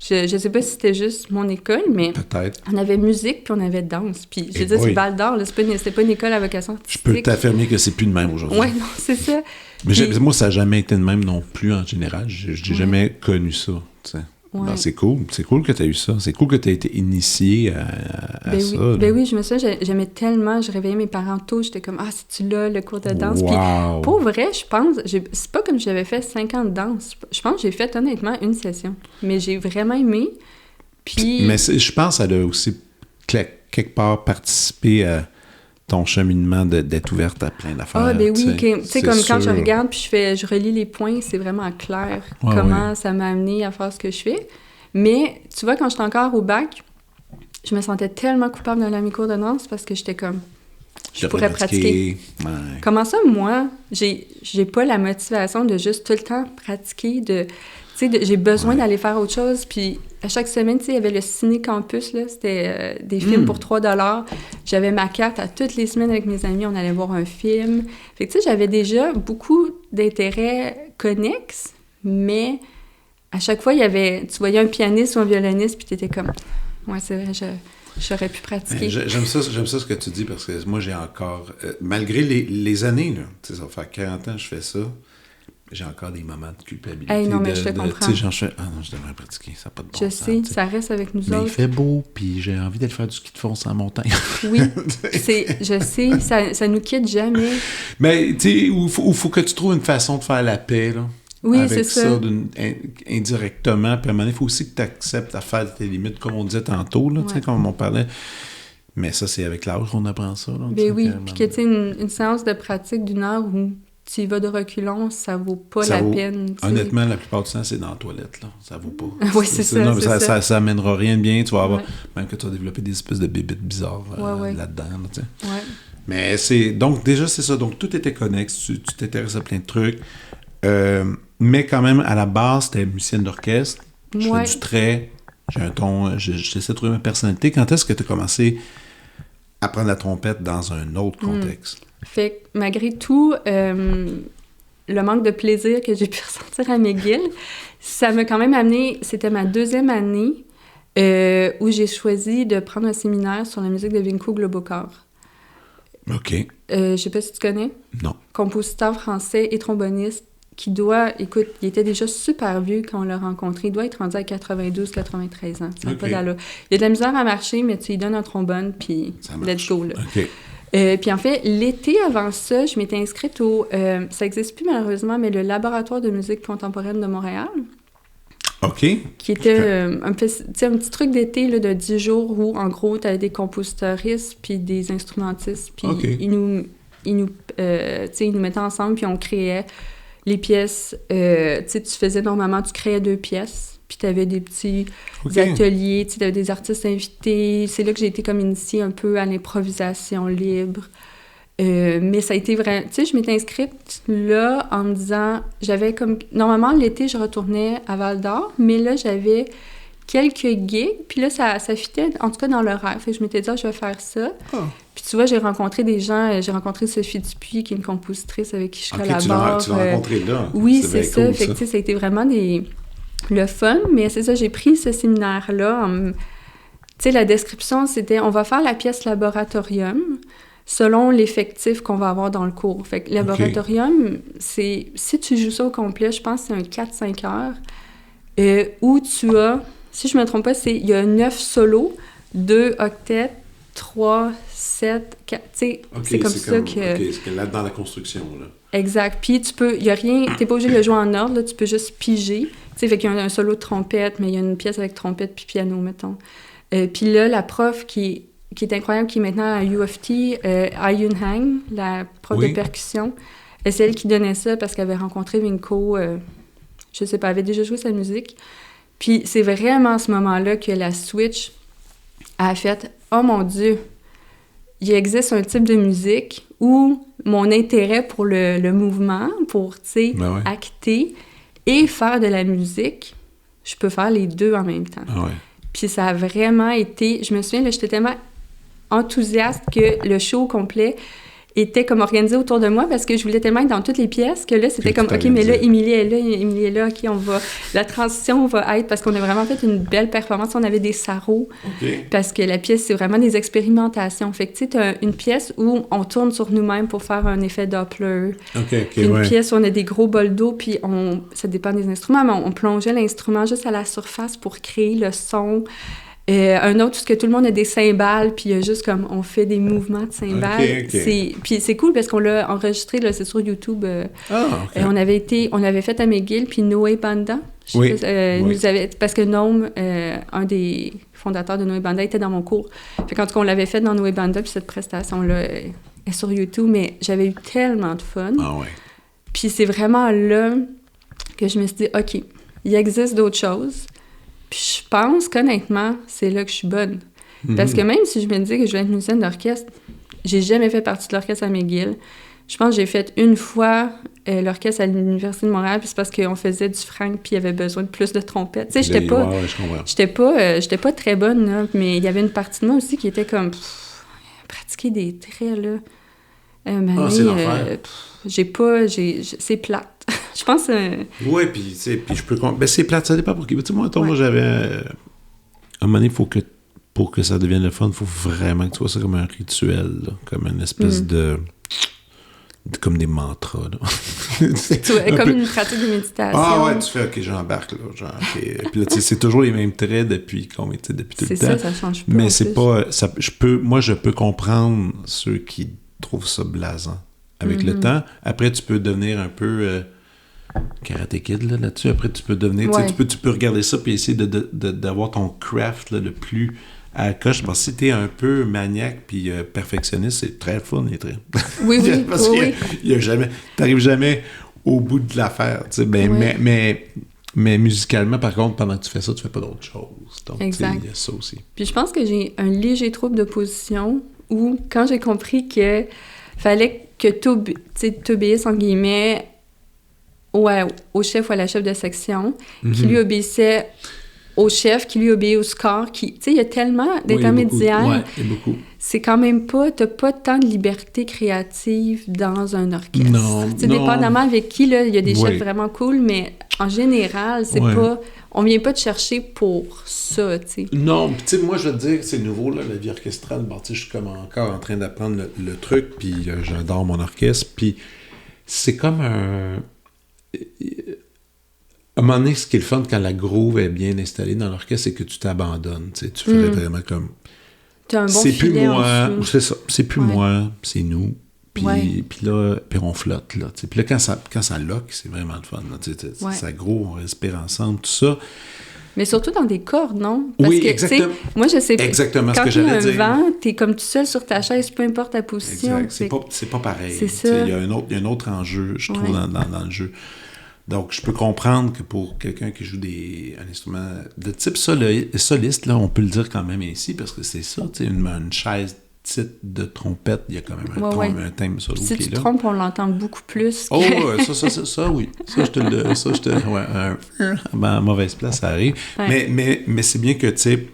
S1: Je sais pas si c'était juste mon école, mais
S2: peut-être.
S1: On avait musique puis on avait danse. Puis je veux dire, c'est Val d'Or, c'était pas une école à vocation artistique.
S2: Je peux t'affirmer que c'est plus de même aujourd'hui.
S1: Oui, non, c'est ça.
S2: Mais moi, ça n'a jamais été de même non plus en général. Je n'ai jamais connu ça, tu sais. Ouais. Ben, c'est cool que tu as eu ça. C'est cool que tu aies été initié à ça.
S1: Oui, je me souviens, j'aimais tellement. Je réveillais mes parents tôt. J'étais comme, c'est-tu là, le cours de danse?
S2: Wow.
S1: Puis, pour vrai, je pense, c'est pas comme si j'avais fait 5 ans de danse. Je pense que j'ai fait honnêtement une session. Mais j'ai vraiment aimé. Puis...
S2: Mais je pense que ça a aussi quelque part participé à ton cheminement d'être ouverte à plein d'affaires.
S1: Ah, ben oui, tu sais, comme sûr. Quand je regarde puis je relis les points, c'est vraiment clair comment ça m'a amené à faire ce que je fais. Mais, tu vois, quand j'étais encore au bac, je me sentais tellement coupable d'aller à mes cours de danse parce que j'étais comme, je pourrais pratiquer.
S2: Ouais.
S1: Comment ça, moi, j'ai pas la motivation de juste tout le temps pratiquer, j'ai besoin d'aller faire autre chose. Puis à chaque semaine, tu sais, il y avait le Ciné Campus, là, c'était des films pour 3$. J'avais ma carte à toutes les semaines avec mes amis, on allait voir un film. Fait que tu sais, j'avais déjà beaucoup d'intérêts connexes, mais à chaque fois, tu voyais un pianiste ou un violoniste, puis t'étais comme, ouais, c'est vrai, j'aurais pu pratiquer.
S2: J'aime ça ce que tu dis, parce que moi, j'ai encore, malgré les années, là, tu sais, ça va faire 40 ans que je fais ça, j'ai encore des moments de culpabilité.
S1: Hey, non, mais je te comprends.
S2: Tu sais, je devrais pratiquer, ça n'a pas de bon sens.
S1: Je sais, ça reste avec nous autres.
S2: Mais il fait beau, puis j'ai envie d'aller faire du ski de fond en montagne.
S1: Oui, je sais, ça nous quitte jamais.
S2: Mais, tu sais, il faut que tu trouves une façon de faire la paix, là.
S1: Oui,
S2: avec
S1: c'est ça.
S2: Indirectement. Puis à un moment donné, il faut aussi que tu acceptes à faire tes limites, comme on disait tantôt, là, tu sais, comme on parlait. Mais ça, c'est avec l'âge qu'on apprend ça. Là,
S1: ben oui, puis que tu sais, une séance de pratique d'1 heure où tu y vas de reculons, ça vaut pas la peine. T'sais.
S2: Honnêtement, la plupart du temps, c'est dans la toilette, là. Ça vaut pas.
S1: Oui, c'est ça.
S2: Non, ça amènera rien de bien. Tu vas avoir, même que tu vas développer des espèces de bébites bizarres là-dedans, là, tu sais.
S1: Ouais.
S2: Mais donc, déjà, c'est ça. Donc, tout était connexe. Tu t'intéresses à plein de trucs. Mais quand même, à la base, t'es musicienne d'orchestre. Je
S1: Ouais.
S2: fais du trait. J'ai un ton... J'essaie de trouver ma personnalité. Quand est-ce que tu as commencé à prendre la trompette dans un autre contexte?
S1: Fait que malgré tout, le manque de plaisir que j'ai pu ressentir à McGill, ça m'a quand même amené... C'était ma 2e année où j'ai choisi de prendre un séminaire sur la musique de Vinko Globokar.
S2: OK.
S1: Je sais pas si tu connais.
S2: Non.
S1: Compositeur français et tromboniste qui doit... Écoute, il était déjà super vieux quand on l'a rencontré. Il doit être rendu à 92-93 ans. Ça n'a pas d'allure. Il a de la misère à marcher, mais tu sais, il donne un trombone, puis let's go, là.
S2: OK.
S1: Puis en fait, l'été avant ça, je m'étais inscrite au... ça n'existe plus malheureusement, mais le Laboratoire de musique contemporaine de Montréal.
S2: OK.
S1: Qui était un petit truc d'été là, de 10 jours où, en gros, tu avais des compositeuristes puis des instrumentistes. Puis ils nous mettaient ensemble puis on créait les pièces. Tu faisais normalement, tu créais 2 pièces. Puis tu avais des petits ateliers, tu avais des artistes invités. C'est là que j'ai été comme initiée un peu à l'improvisation libre. Mais ça a été vrai. Tu sais, je m'étais inscrite là en me disant, j'avais comme... Normalement, l'été, je retournais à Val-d'Or, mais là, j'avais quelques gigs, puis là, ça fitait, en tout cas, dans l'horaire. Fait que je m'étais dit, je vais faire ça. Oh. Puis tu vois, j'ai rencontré des gens, j'ai rencontré Sophie Dupuis, qui est une compositrice avec qui je collabore.
S2: Tu l'as rencontrée là?
S1: Oui, c'est ça. Cool, fait que, tu sais, ça a été vraiment le fun, mais c'est ça, j'ai pris ce séminaire-là. Tu sais, la description, c'était, on va faire la pièce laboratorium selon l'effectif qu'on va avoir dans le cours. Fait que laboratorium, c'est... Si tu joues ça au complet, je pense que c'est un 4-5 heures, où tu as... Si je me trompe pas, il y a 9 solos, 2 octets, 3, 7, 4... Tu sais, c'est comme ça que...
S2: OK, c'est là dans la construction, là.
S1: Exact. Puis tu peux... Il y a rien... T'es pas obligé de le jouer en ordre, là, tu peux juste piger. Tu sais, fait qu'il y a un solo de trompette, mais il y a une pièce avec trompette puis piano, mettons. Puis là, la prof qui est incroyable, qui est maintenant à U of T, Ayun Hang, la prof de percussion. C'est elle qui donnait ça parce qu'elle avait rencontré Vinko, je sais pas, elle avait déjà joué sa musique. Puis c'est vraiment à ce moment-là que la switch a fait « Oh mon Dieu, il existe un type de musique où mon intérêt pour le mouvement, pour, tu sais, acter et faire de la musique, je peux faire les deux en même temps. » Puis ça a vraiment été... Je me souviens, là, j'étais tellement enthousiaste que le show complet était comme organisé autour de moi parce que je voulais tellement être dans toutes les pièces que là, c'était comme, OK, mais là, Émilie est là, OK, on va... La transition va être... Parce qu'on a vraiment fait une belle performance. On avait des sarraux. Parce que la pièce, c'est vraiment des expérimentations. Fait que, tu sais, t'as une pièce où on tourne sur nous-mêmes pour faire un effet Doppler. Une pièce où on a des gros bols d'eau, puis ça dépend des instruments, mais on plongeait l'instrument juste à la surface pour créer le son. Un autre, parce que tout le monde a des cymbales, puis il y a juste comme, on fait des mouvements de cymbales. Puis c'est cool parce qu'on l'a enregistré, là, c'est sur YouTube. On avait fait à McGill, puis Noé Banda. Nous avait, parce que Noam, un des fondateurs de Noé Banda, était dans mon cours. Fait qu'en tout cas, on l'avait fait dans Noé Banda, puis cette prestation-là est sur YouTube, mais j'avais eu tellement de fun. Puis c'est vraiment là que je me suis dit, OK, il existe d'autres choses. Puis je pense qu'honnêtement, c'est là que je suis bonne. Parce que même si je me disais que je vais être musicienne d'orchestre, j'ai jamais fait partie de l'orchestre à McGill. Je pense que j'ai fait une fois l'orchestre à l'Université de Montréal, puis c'est parce qu'on faisait du franc, puis il y avait besoin de plus de trompettes. Tu sais, j'étais pas très bonne, là, mais il y avait une partie de moi aussi qui était comme pratiquer des traits, là.
S2: C'est l'enfer.
S1: C'est plate. Je pense...
S2: Oui, puis je peux... Ben, c'est plate, ça dépend pour qui. Tu sais, moi, j'avais... À un moment donné, pour que ça devienne le fun, il faut vraiment que tu vois ça comme un rituel, là, comme une espèce de... Comme des mantras, là.
S1: Comme une pratique de méditation.
S2: Ah ouais, tu fais, OK, j'embarque, là. Genre, okay. Puis là, tu sais, c'est toujours les mêmes traits depuis tout le temps.
S1: C'est ça change pas.
S2: Mais c'est pas... je peux comprendre ceux qui trouvent ça blasant. Avec le temps, après, tu peux devenir un peu... Karate Kid, là-dessus. Après, tu peux devenir... Tu peux regarder ça puis essayer d'avoir ton craft là, le plus à la coche. Parce que si t'es un peu maniaque puis perfectionniste, c'est très fun, les traits.
S1: Oui.
S2: Parce qu'il y a jamais... T'arrives jamais au bout de l'affaire, tu sais. Mais musicalement, par contre, pendant que tu fais ça, tu fais pas d'autre chose. Donc, il y a ça aussi.
S1: Puis je pense que j'ai un léger trouble de position où, quand j'ai compris que fallait que t'obéisses, en guillemets, au chef ou à la chef de section, qui lui obéissait au chef, qui lui obéit au score, qui... Tu sais, il y a tellement d'intermédiaires.
S2: Oui, il y a beaucoup.
S1: C'est quand même pas... T'as pas tant de liberté créative dans un orchestre.
S2: Non,
S1: dépendamment avec qui, là, il y a des chefs vraiment cool, mais en général, c'est pas... On vient pas te chercher pour ça, tu sais.
S2: Non, tu sais, moi, je veux te dire, c'est nouveau, là, la vie orchestrale. Bon, tu sais, je suis comme encore en train d'apprendre le truc, puis j'adore mon orchestre, puis c'est comme un... À un moment donné, ce qui est le fun quand la groove est bien installée dans l'orchestre, c'est que tu t'abandonnes. Tu sais, tu ferais vraiment comme.
S1: T'as un bon
S2: c'est plus moi,
S1: en
S2: c'est ça. C'est plus moi, c'est nous. Puis là, on flotte. Là, puis là, quand ça lock, c'est vraiment le fun. Là, ça groove, on respire ensemble, tout ça.
S1: Mais surtout dans des cordes, non? Parce que,
S2: exactement.
S1: Moi, je sais pas.
S2: Exactement ce que j'allais dire.
S1: Quand il y a un vent, t'es comme tout seul sur ta chaise, peu importe ta position.
S2: Exact. C'est pas pareil.
S1: C'est ça.
S2: Il y a un autre enjeu, je trouve, dans le jeu. Donc, je peux comprendre que pour quelqu'un qui joue un instrument de type soliste, là, on peut le dire quand même ici, parce que c'est ça, tu sais, une chaise petite de trompette, il y a quand même un thème solo
S1: si
S2: qui est là.
S1: Si tu trompes, on l'entend beaucoup plus.
S2: Oh, ça, oui. À mauvaise place, ça arrive. Ouais. Mais c'est bien que, tu sais,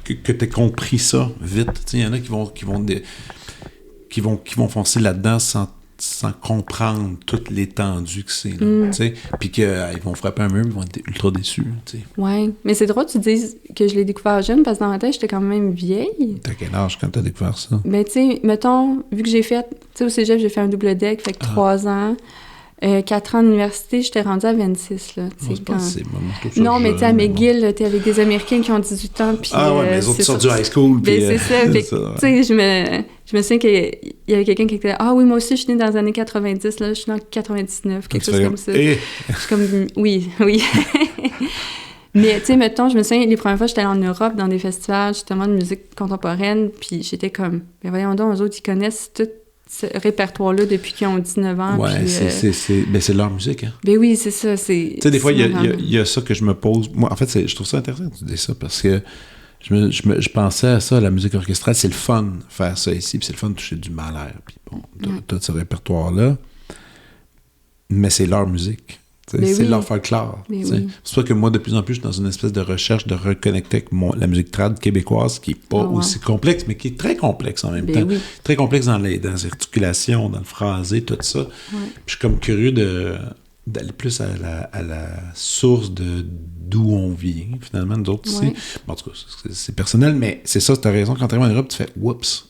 S2: que tu aies compris ça vite. Tu sais, il y en a qui vont foncer là-dedans sans comprendre toute l'étendue que c'est, tu sais, puis qu'ils vont frapper un mur, ils vont être ultra déçus, tu sais.
S1: Ouais, mais c'est drôle que tu dises que je l'ai découvert jeune, parce que dans ma tête, j'étais quand même vieille.
S2: T'as quel âge quand t'as découvert ça?
S1: Ben, tu sais, mettons, vu que j'ai fait, tu sais, au cégep, j'ai fait un double deck, fait que 3 ans, 4 ans d'université, j'étais rendue à 26, là, tu sais, quand... Non, mais tu sais, à McGill, t'es avec des Américains qui ont 18 ans, puis...
S2: mais les autres sortent du high school, puis...
S1: Ben, c'est ça, fait que, tu sais, je me souviens qu'il y avait quelqu'un qui était « Ah oui, moi aussi, je suis née dans les années 90, là, je suis née en 99, quelque chose comme ça. » Je suis comme « Oui. » Mais, tu sais, mettons, je me souviens, les premières fois, j'étais allée en Europe, dans des festivals, justement, de musique contemporaine, puis j'étais comme « Ben voyons donc, eux autres, ils connaissent tout ce répertoire-là depuis qu'ils ont 19 ans. »
S2: Ouais, puis, c'est leur musique, hein.
S1: Ben oui, c'est ça, c'est...
S2: Tu sais, des fois, il y a ça que je me pose... Moi, en fait, je trouve ça intéressant que tu dis ça, parce que je pensais à ça, la musique orchestrale, c'est le fun faire ça ici, puis c'est le fun de toucher du malaire, puis bon, tout ce répertoire-là, mais c'est leur musique, c'est leur folklore. C'est pour ça que moi, de plus en plus, je suis dans une espèce de recherche de reconnecter avec la musique trad québécoise, qui n'est pas aussi complexe, mais qui est très complexe en même temps. Très complexe dans les articulations, dans le phrasé, tout ça. Puis je suis comme curieux d'aller plus à la source d'où on vient, finalement, nous autres ici. Bon, en tout cas, c'est personnel, mais c'est ça, tu as raison, quand tu arrives en Europe, tu fais « Oups! »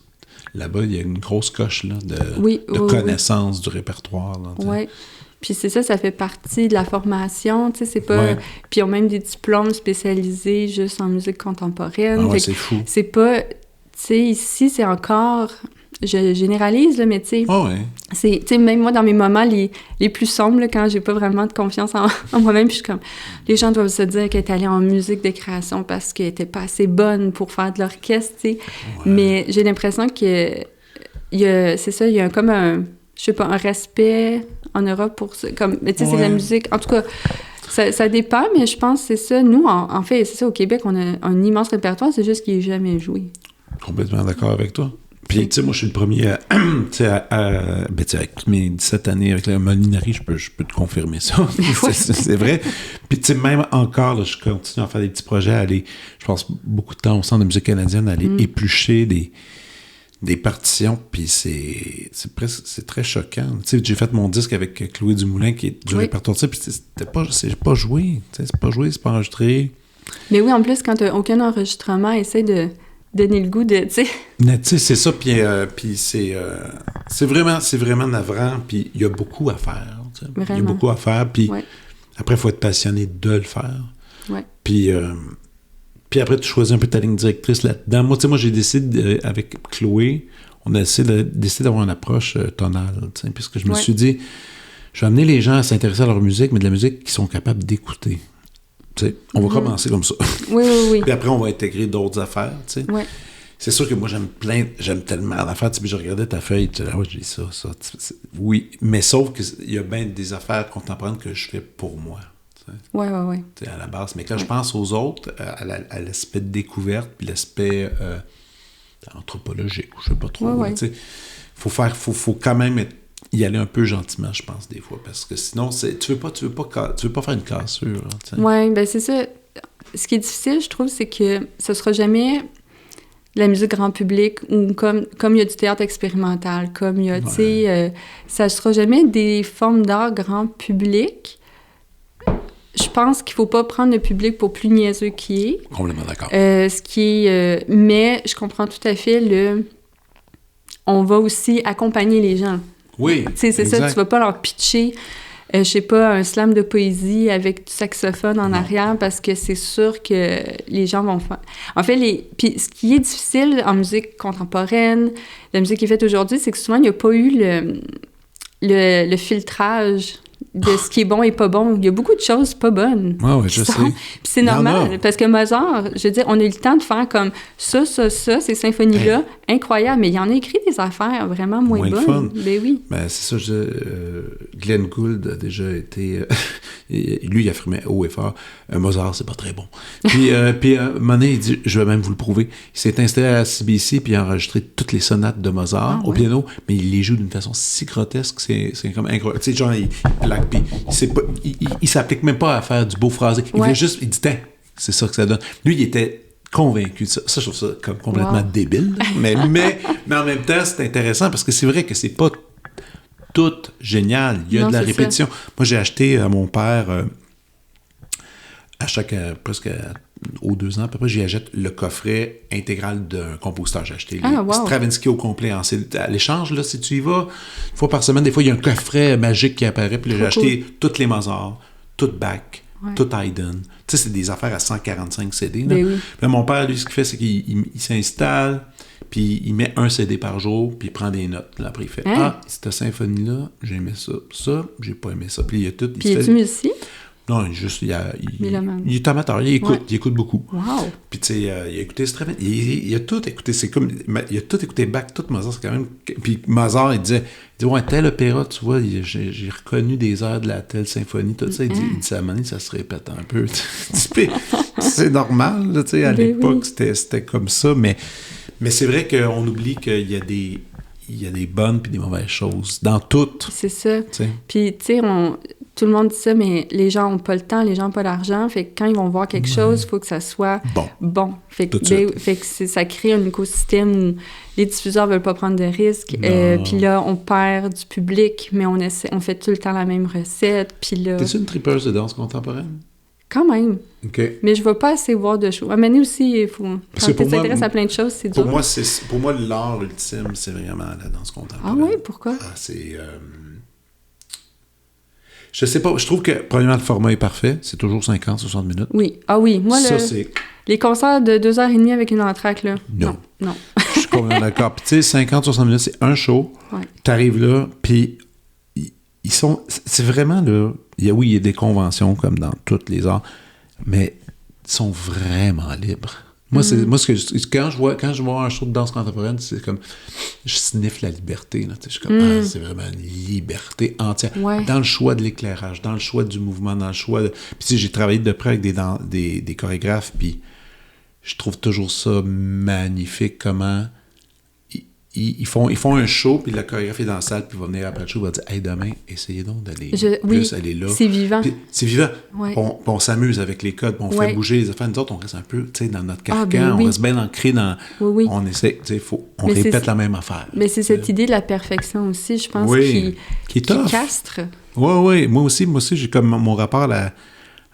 S2: Là-bas, il y a une grosse coche là, de connaissance du répertoire.
S1: Oui. Puis c'est ça, ça fait partie de la formation, tu sais, c'est pas... Puis ils ont même des diplômes spécialisés juste en musique contemporaine.
S2: Ah ouais, c'est fou.
S1: C'est pas... Tu sais, ici, c'est encore... Je généralise, là, mais tu sais...
S2: Oh ouais.
S1: Tu sais, même moi, dans mes moments les plus sombres, là, quand j'ai pas vraiment de confiance en moi-même, puis je suis comme... Les gens doivent se dire qu'elle est allée en musique de création parce qu'elle était pas assez bonne pour faire de l'orchestre, tu sais. Mais j'ai l'impression que... C'est ça, il y a comme un... Je sais pas, un respect en Europe pour ça. Comme, mais tu sais, c'est de la musique. En tout cas, ça dépend, mais je pense que c'est ça. Nous, en fait, c'est ça, au Québec, on a un immense répertoire, c'est juste qu'il n'est jamais joué.
S2: Complètement d'accord avec toi. Puis, tu sais, moi, je suis le premier avec mes 17 années avec la Molinari, je peux te confirmer ça. C'est vrai. Puis, tu sais, même encore, là, je continue à faire des petits projets, à aller, je passe beaucoup de temps au Centre de musique canadienne, à aller éplucher des partitions, puis c'est très choquant. Tu sais, j'ai fait mon disque avec Chloé Dumoulin, qui est du répertoire, puis c'est pas joué, c'est pas joué, c'est pas enregistré.
S1: Mais oui, en plus, quand t'as aucun enregistrement, essaie de donner le goût de, tu sais...
S2: Mais tu sais, c'est ça, puis c'est vraiment navrant, puis il y a beaucoup à faire, tu sais. Il y a beaucoup à faire, puis après, il faut être passionné de le faire. Puis après, tu choisis un peu ta ligne directrice là-dedans. Moi, j'ai décidé, avec Chloé, on a décidé d'avoir une approche tonale, puisque je me suis dit, je vais amener les gens à s'intéresser à leur musique, mais de la musique qu'ils sont capables d'écouter. On va commencer comme ça.
S1: Oui.
S2: Puis après, on va intégrer d'autres affaires, tu sais. C'est sûr que moi, j'aime tellement d'affaires. Puis je regardais ta feuille, tu dis, ah ouais, j'ai ça. Oui, mais sauf qu'il y a bien des affaires contemporaines que je fais pour moi.
S1: Oui.
S2: À la base. Mais quand je pense aux autres, à l'aspect de découverte, puis l'aspect anthropologique, je sais pas trop. Faut quand même être y aller un peu gentiment, je pense, des fois, parce que sinon, tu veux pas faire une cassure.
S1: Oui, ben c'est ça. Ce qui est difficile, je trouve, c'est que ce sera jamais de la musique grand public ou comme il y a du théâtre expérimental, comme il y a, tu sais, ça sera jamais des formes d'art grand public. Je pense qu'il faut pas prendre le public pour plus niaiseux qu'il est.
S2: Complètement d'accord.
S1: Mais je comprends tout à fait on va aussi accompagner les gens.
S2: Oui,
S1: tu sais, c'est
S2: exact.
S1: ça, tu vas pas leur pitcher, je sais pas, un slam de poésie avec du saxophone en arrière parce que c'est sûr que les gens vont faire... En fait, puis ce qui est difficile en musique contemporaine, la musique qui est faite aujourd'hui, c'est que souvent, il n'y a pas eu le filtrage de ce qui est bon et pas bon. Il y a beaucoup de choses pas bonnes.
S2: Oui, je sais.
S1: Puis c'est normal, parce que Mozart, je veux dire, on a eu le temps de faire comme ça, ces symphonies-là, incroyables, mais il y en a écrit des affaires vraiment moins bonnes.
S2: Fun.
S1: Ben oui.
S2: Ben, c'est ça, Glenn Gould a déjà été... lui, il affirmait haut et fort, Mozart, c'est pas très bon. Puis, un moment donné, il dit, je vais même vous le prouver. Il s'est installé à la CBC, puis il a enregistré toutes les sonates de Mozart au piano, mais il les joue d'une façon si grotesque, c'est comme incroyable. Tu sais, genre, puis il s'applique même pas à faire du beau phrasé. Il fait juste, il dit, c'est ça que ça donne. Lui, il était convaincu de ça. Ça, je trouve ça comme complètement débile. Mais en même temps, c'est intéressant parce que c'est vrai que c'est pas tout génial. Il y a de la répétition. Ça. Moi, j'ai acheté à mon père, presque aux 2 ans, à peu près, j'y achète le coffret intégral d'un compositeur. J'ai acheté Stravinsky au complet à l'échange, là, si tu y vas, une fois par semaine, des fois, il y a un coffret magique qui apparaît, puis là, j'ai acheté toutes les Mozart, toutes Bach, tout Haydn. Tu sais, c'est des affaires à 145 CD. Là.
S1: Oui.
S2: Puis mon père, lui, ce qu'il fait, c'est qu'il s'installe, puis il met un CD par jour, puis il prend des notes. Là, après, il fait cette symphonie-là, j'ai aimé ça. Ça, j'ai pas aimé ça. Puis il y a tout.
S1: Puis es-tu musicien?
S2: Non, juste, il est amateur, il écoute beaucoup.
S1: Wow!
S2: Puis, tu sais, il a écouté Stravinsky, il a tout écouté, il a tout écouté Bach, tout Mozart, c'est quand même... Puis Mozart, il dit, ouais, tel opéra, tu vois, j'ai reconnu des airs de la telle symphonie, tout ça, il dit, ça, à un moment donné, ça se répète un peu. C'est normal, tu sais, à l'époque, c'était comme ça, mais c'est vrai qu'on oublie qu'il y a des bonnes puis des mauvaises choses dans toutes.
S1: C'est ça.
S2: T'sais.
S1: Puis, tu sais, tout le monde dit ça, mais les gens n'ont pas le temps, les gens n'ont pas l'argent. Fait que quand ils vont voir quelque chose, il faut que ça soit bon. Fait que, ça crée un écosystème où les diffuseurs ne veulent pas prendre de risques. Puis là, on perd du public, mais on fait tout le temps la même recette. Puis là...
S2: T'es-tu une tripeuse de danse contemporaine?
S1: Quand même.
S2: OK.
S1: Mais je ne vais pas assez voir de shows. À Mané aussi, il faut... Quand tu t'intéresses à plein de choses, c'est dur.
S2: Pour moi, l'art ultime, c'est vraiment la danse contemporaine.
S1: Ah oui? Pourquoi?
S2: C'est... Je sais pas. Je trouve que, premièrement, le format est parfait. C'est toujours 50, 60 minutes.
S1: Oui. Ah oui. Moi,
S2: c'est...
S1: Les concerts de 2h30 avec une entracte, là. Non.
S2: Je suis complètement d'accord. Puis, tu sais, 50, 60 minutes, c'est un show.
S1: Ouais.
S2: T'arrives là, puis ils sont... C'est vraiment, là... il y a des conventions, comme dans toutes les arts, mais ils sont vraiment libres. Moi, quand je vois un show de danse contemporaine, c'est comme... Je sniffe la liberté. Là, je suis comme, c'est vraiment une liberté entière.
S1: Ouais.
S2: Dans le choix de l'éclairage, dans le choix du mouvement, dans le choix de... Puis j'ai travaillé de près avec des chorégraphes, puis je trouve toujours ça magnifique, comment... Ils font un show, puis la chorégraphie est dans la salle, puis il va venir après le show, il va dire « Hey, demain, essayez donc d'aller plus aller là. »
S1: C'est vivant.
S2: Puis, c'est vivant.
S1: Ouais.
S2: On s'amuse avec les codes, on fait bouger les affaires. Nous autres, on reste un peu, tu sais, dans notre carcan, on reste bien ancré dans...
S1: Oui.
S2: On essaie, tu sais, on répète la même affaire.
S1: Mais c'est cette idée de la perfection aussi, je pense, qui castre.
S2: Oui. Moi aussi, j'ai comme mon rapport à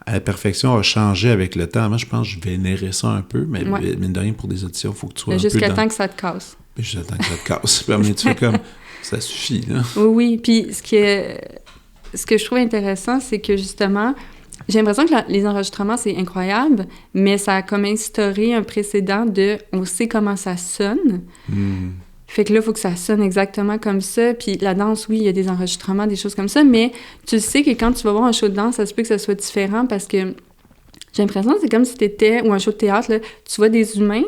S2: la perfection a changé avec le temps. Moi, je pense que je vénérais ça un peu, mais mine de rien, pour des auditions, il faut que tu sois
S1: jusqu'à temps que ça te casse.
S2: Jusqu'à temps que ça te casse. Mais tu fais comme... Ça suffit, là.
S1: Oui. Puis ce que je trouve intéressant, c'est que justement, j'ai l'impression que les enregistrements, c'est incroyable, mais ça a comme instauré un précédent de « on sait comment ça sonne ». Fait que là, il faut que ça sonne exactement comme ça. Puis la danse, oui, il y a des enregistrements, des choses comme ça, mais tu sais que quand tu vas voir un show de danse, ça se peut que ça soit différent parce que j'ai l'impression que c'est comme si t'étais... Ou un show de théâtre, là, tu vois des humains,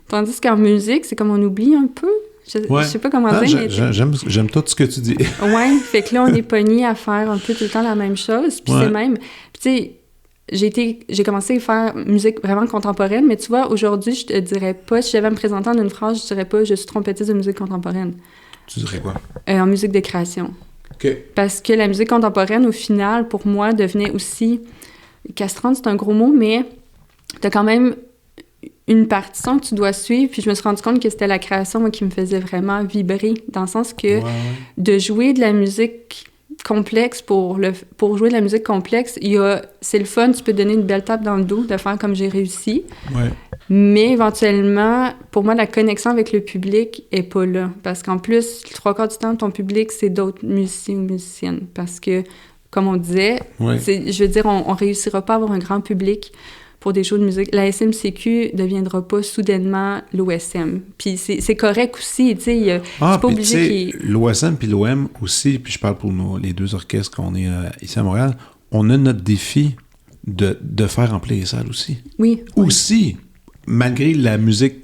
S1: tandis qu'en musique, c'est comme on oublie un peu. Je sais pas comment dire, mais...
S2: J'aime tout ce que tu dis.
S1: Ouais, fait que là, on est pogné à faire un peu tout le temps la même chose. Puis c'est même... Puis tu sais... J'ai commencé à faire musique vraiment contemporaine, mais tu vois, aujourd'hui, je te dirais pas, si j'avais à me présenter en une phrase, je dirais pas « je suis trompettiste de musique contemporaine ».
S2: Tu dirais quoi?
S1: En musique de création.
S2: Okay.
S1: Parce que la musique contemporaine, au final, pour moi, devenait aussi... Castrante, c'est un gros mot, mais t'as quand même une partition que tu dois suivre. Puis je me suis rendu compte que c'était la création, moi, qui me faisait vraiment vibrer, dans le sens que de jouer de la musique complexe pour jouer de la musique complexe, c'est le fun, tu peux donner une belle tape dans le dos, de faire comme j'ai réussi.
S2: Ouais.
S1: Mais éventuellement, pour moi, la connexion avec le public est pas là. Parce qu'en plus, 3/4 du temps, ton public, c'est d'autres musiciens ou musiciennes. Parce que, comme on disait, je veux dire, on réussira pas à avoir un grand public pour des shows de musique. La SMCQ deviendra pas soudainement l'OSM. Puis c'est correct aussi, tu sais, c'est pas obligé
S2: l'OSM puis l'OM aussi, puis je parle pour les deux orchestres qu'on est ici à Montréal, on a notre défi de faire remplir les salles aussi.
S1: Oui.
S2: Aussi, malgré la musique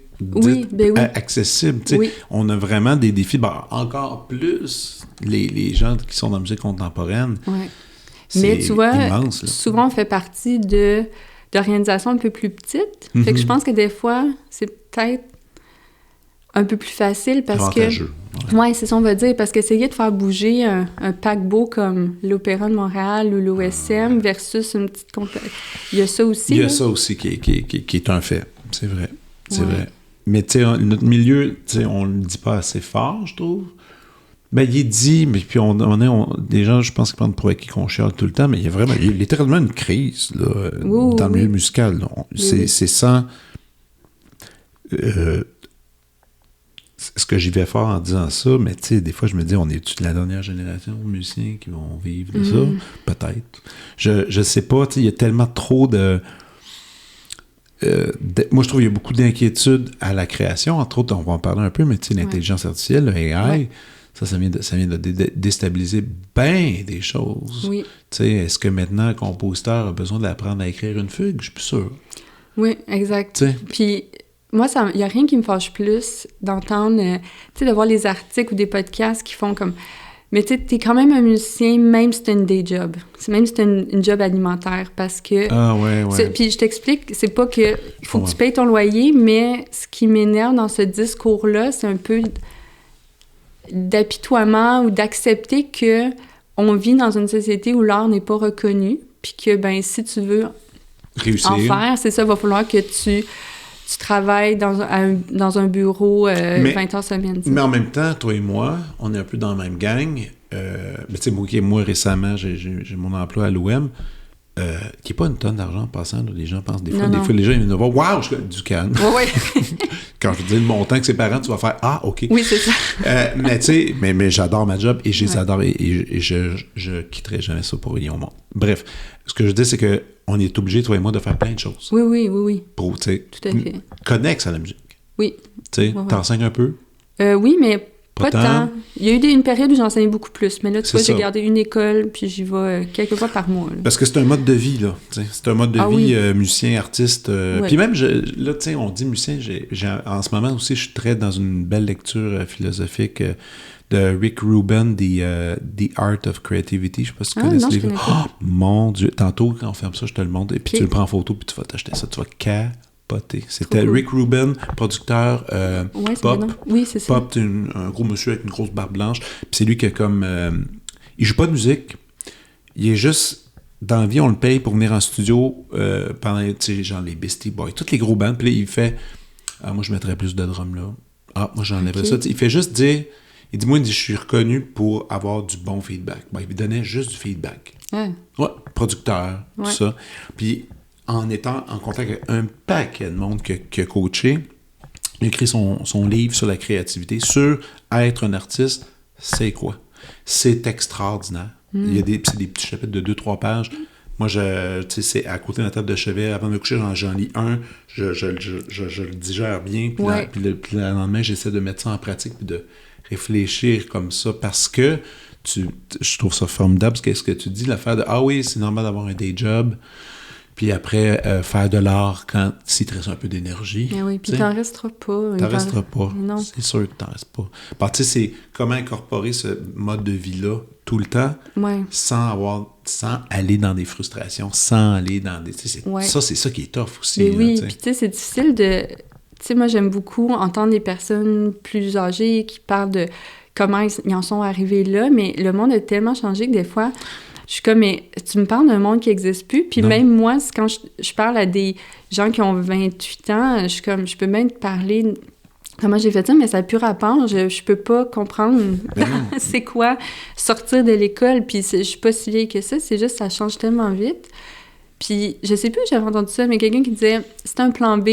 S2: accessible, tu sais, on a vraiment des défis, encore plus les gens qui sont dans la musique contemporaine.
S1: Ouais. Mais tu vois, immense, souvent on fait partie d'organisations un peu plus petites. Fait que je pense que des fois, c'est peut-être un peu plus facile parce
S2: avantageux.
S1: Oui, c'est ça, on va dire. Parce qu'essayer de faire bouger un paquebot comme l'Opéra de Montréal ou l'OSM versus une petite compagnie. Il y a ça aussi.
S2: Il y a ça aussi qui est un fait. C'est vrai. C'est vrai. Mais tu sais, notre milieu, tu sais, on le dit pas assez fort, je trouve. Ben, il est dit, mais puis des gens, je pense qu'ils prennent pour acquis qu'on chiale tout le temps, mais il y a littéralement une crise là, dans le milieu musical. C'est sans... ce que j'y vais fort en disant ça, mais tu sais, des fois, je me dis, on est-tu de la dernière génération de musiciens qui vont vivre de ça? Peut-être. Je sais pas, tu sais, il y a tellement trop de... moi, je trouve qu'il y a beaucoup d'inquiétudes à la création. Entre autres, on va en parler un peu, mais tu sais, l'intelligence artificielle, le AI, ça vient de déstabiliser bien des choses.
S1: Oui.
S2: Tu sais, est-ce que maintenant, un compositeur a besoin d'apprendre à écrire une fugue? Je suis plus sûr.
S1: Oui, exact.
S2: T'sais.
S1: Puis, moi, il n'y a rien qui me fâche plus d'entendre, tu sais, de voir les articles ou des podcasts qui font comme... Mais tu sais, t'es quand même un musicien, même si t'as une day job. Même si t'as une job alimentaire, parce que...
S2: Ah, ouais.
S1: Puis je t'explique, c'est pas que... Il faut que tu payes ton loyer, mais ce qui m'énerve dans ce discours-là, c'est un peu d'apitoiement ou d'accepter que on vit dans une société où l'art n'est pas reconnu, puis que, ben si tu veux
S2: réussir
S1: en faire, c'est ça, il va falloir que tu travailles dans un bureau 20 heures semaine.
S2: Mais en même temps, toi et moi, on est un peu dans la même gang. Mais tu sais, moi, récemment, j'ai mon emploi à l'OM, qui n'est pas une tonne d'argent en passant. Là, les gens pensent des fois, les gens ils viennent me voir, waouh, je du calme.
S1: Oui.
S2: Quand je dis le montant que ses parents, tu vas faire, ah, OK.
S1: Oui, c'est ça.
S2: Mais tu sais, mais j'adore ma job et je les adore et je quitterai jamais ça pour rien au monde. Bref, ce que je dis, c'est que on est obligé, toi et moi, de faire plein de choses.
S1: Oui.
S2: Pour, tu sais,
S1: tout à fait.
S2: Connexe à la musique.
S1: Oui.
S2: Tu sais, t'enseignes un peu?
S1: Oui, mais pas tant. Il y a eu une période où j'enseignais beaucoup plus, mais là, tu vois, j'ai gardé une école, puis j'y vais quelques fois par mois. Là.
S2: Parce que c'est un mode de vie, là. C'est un mode de vie, musicien, artiste. Puis même, là, tu sais, on dit musicien, en ce moment aussi, je suis très dans une belle lecture philosophique de Rick Rubin, The Art of Creativity. Je sais pas si tu connais ce livre. Oh, mon Dieu! Tantôt, quand on ferme ça, je te le montre, et puis tu le prends en photo, puis tu vas t'acheter ça. Tu vas capoter. C'était Rick Rubin, producteur pop.
S1: Oui, c'est ça.
S2: Pop, un gros monsieur avec une grosse barbe blanche. Puis c'est lui qui a comme... il joue pas de musique. Il est juste... Dans la vie, on le paye pour venir en studio pendant, tu sais, genre les Beastie Boys, toutes les gros bands. Puis là, il fait... Ah, moi, je mettrais plus de drums là. Ah, moi, j'enlèverais ça. T'sais, il fait juste dire... Il dit, moi, je suis reconnu pour avoir du bon feedback. Ben, il me donnait juste du feedback. Ouais, producteur, tout ça. Puis, en étant en contact avec un paquet de monde qui a coaché, il a écrit son livre sur la créativité, sur être un artiste, c'est quoi? C'est extraordinaire. Il y a des petits chapitres de 2-3 pages. Moi, c'est à côté de la table de chevet. Avant de me coucher, j'en lis un. Je le digère bien. Puis le lendemain, j'essaie de mettre ça en pratique puis de réfléchir comme ça parce que je trouve ça formidable ce que tu dis, l'affaire de « Ah oui, c'est normal d'avoir un day job ». Puis après, faire de l'art s'il te reste un peu d'énergie.
S1: Ah oui, puis t'en resteras pas.
S2: T'en resteras pas.
S1: Non.
S2: C'est sûr que t'en restes pas. Parce que tu sais, c'est comment incorporer ce mode de vie-là tout le temps sans aller dans des frustrations, sans aller dans des... Ça, c'est ça qui est tough aussi.
S1: Mais
S2: là,
S1: oui, puis tu sais, c'est difficile de... Tu sais, moi, j'aime beaucoup entendre des personnes plus âgées qui parlent de... comment ils en sont arrivés là, mais le monde a tellement changé que des fois, je suis comme, mais tu me parles d'un monde qui n'existe plus, puis même moi, quand je parle à des gens qui ont 28 ans, je suis comme, je peux même te parler comment j'ai fait ça, mais ça n'a plus rapport, je peux pas comprendre c'est quoi sortir de l'école, puis je suis pas si vieille que ça, c'est juste ça change tellement vite. Puis je sais plus, j'avais entendu ça, mais quelqu'un qui disait, c'est un plan B,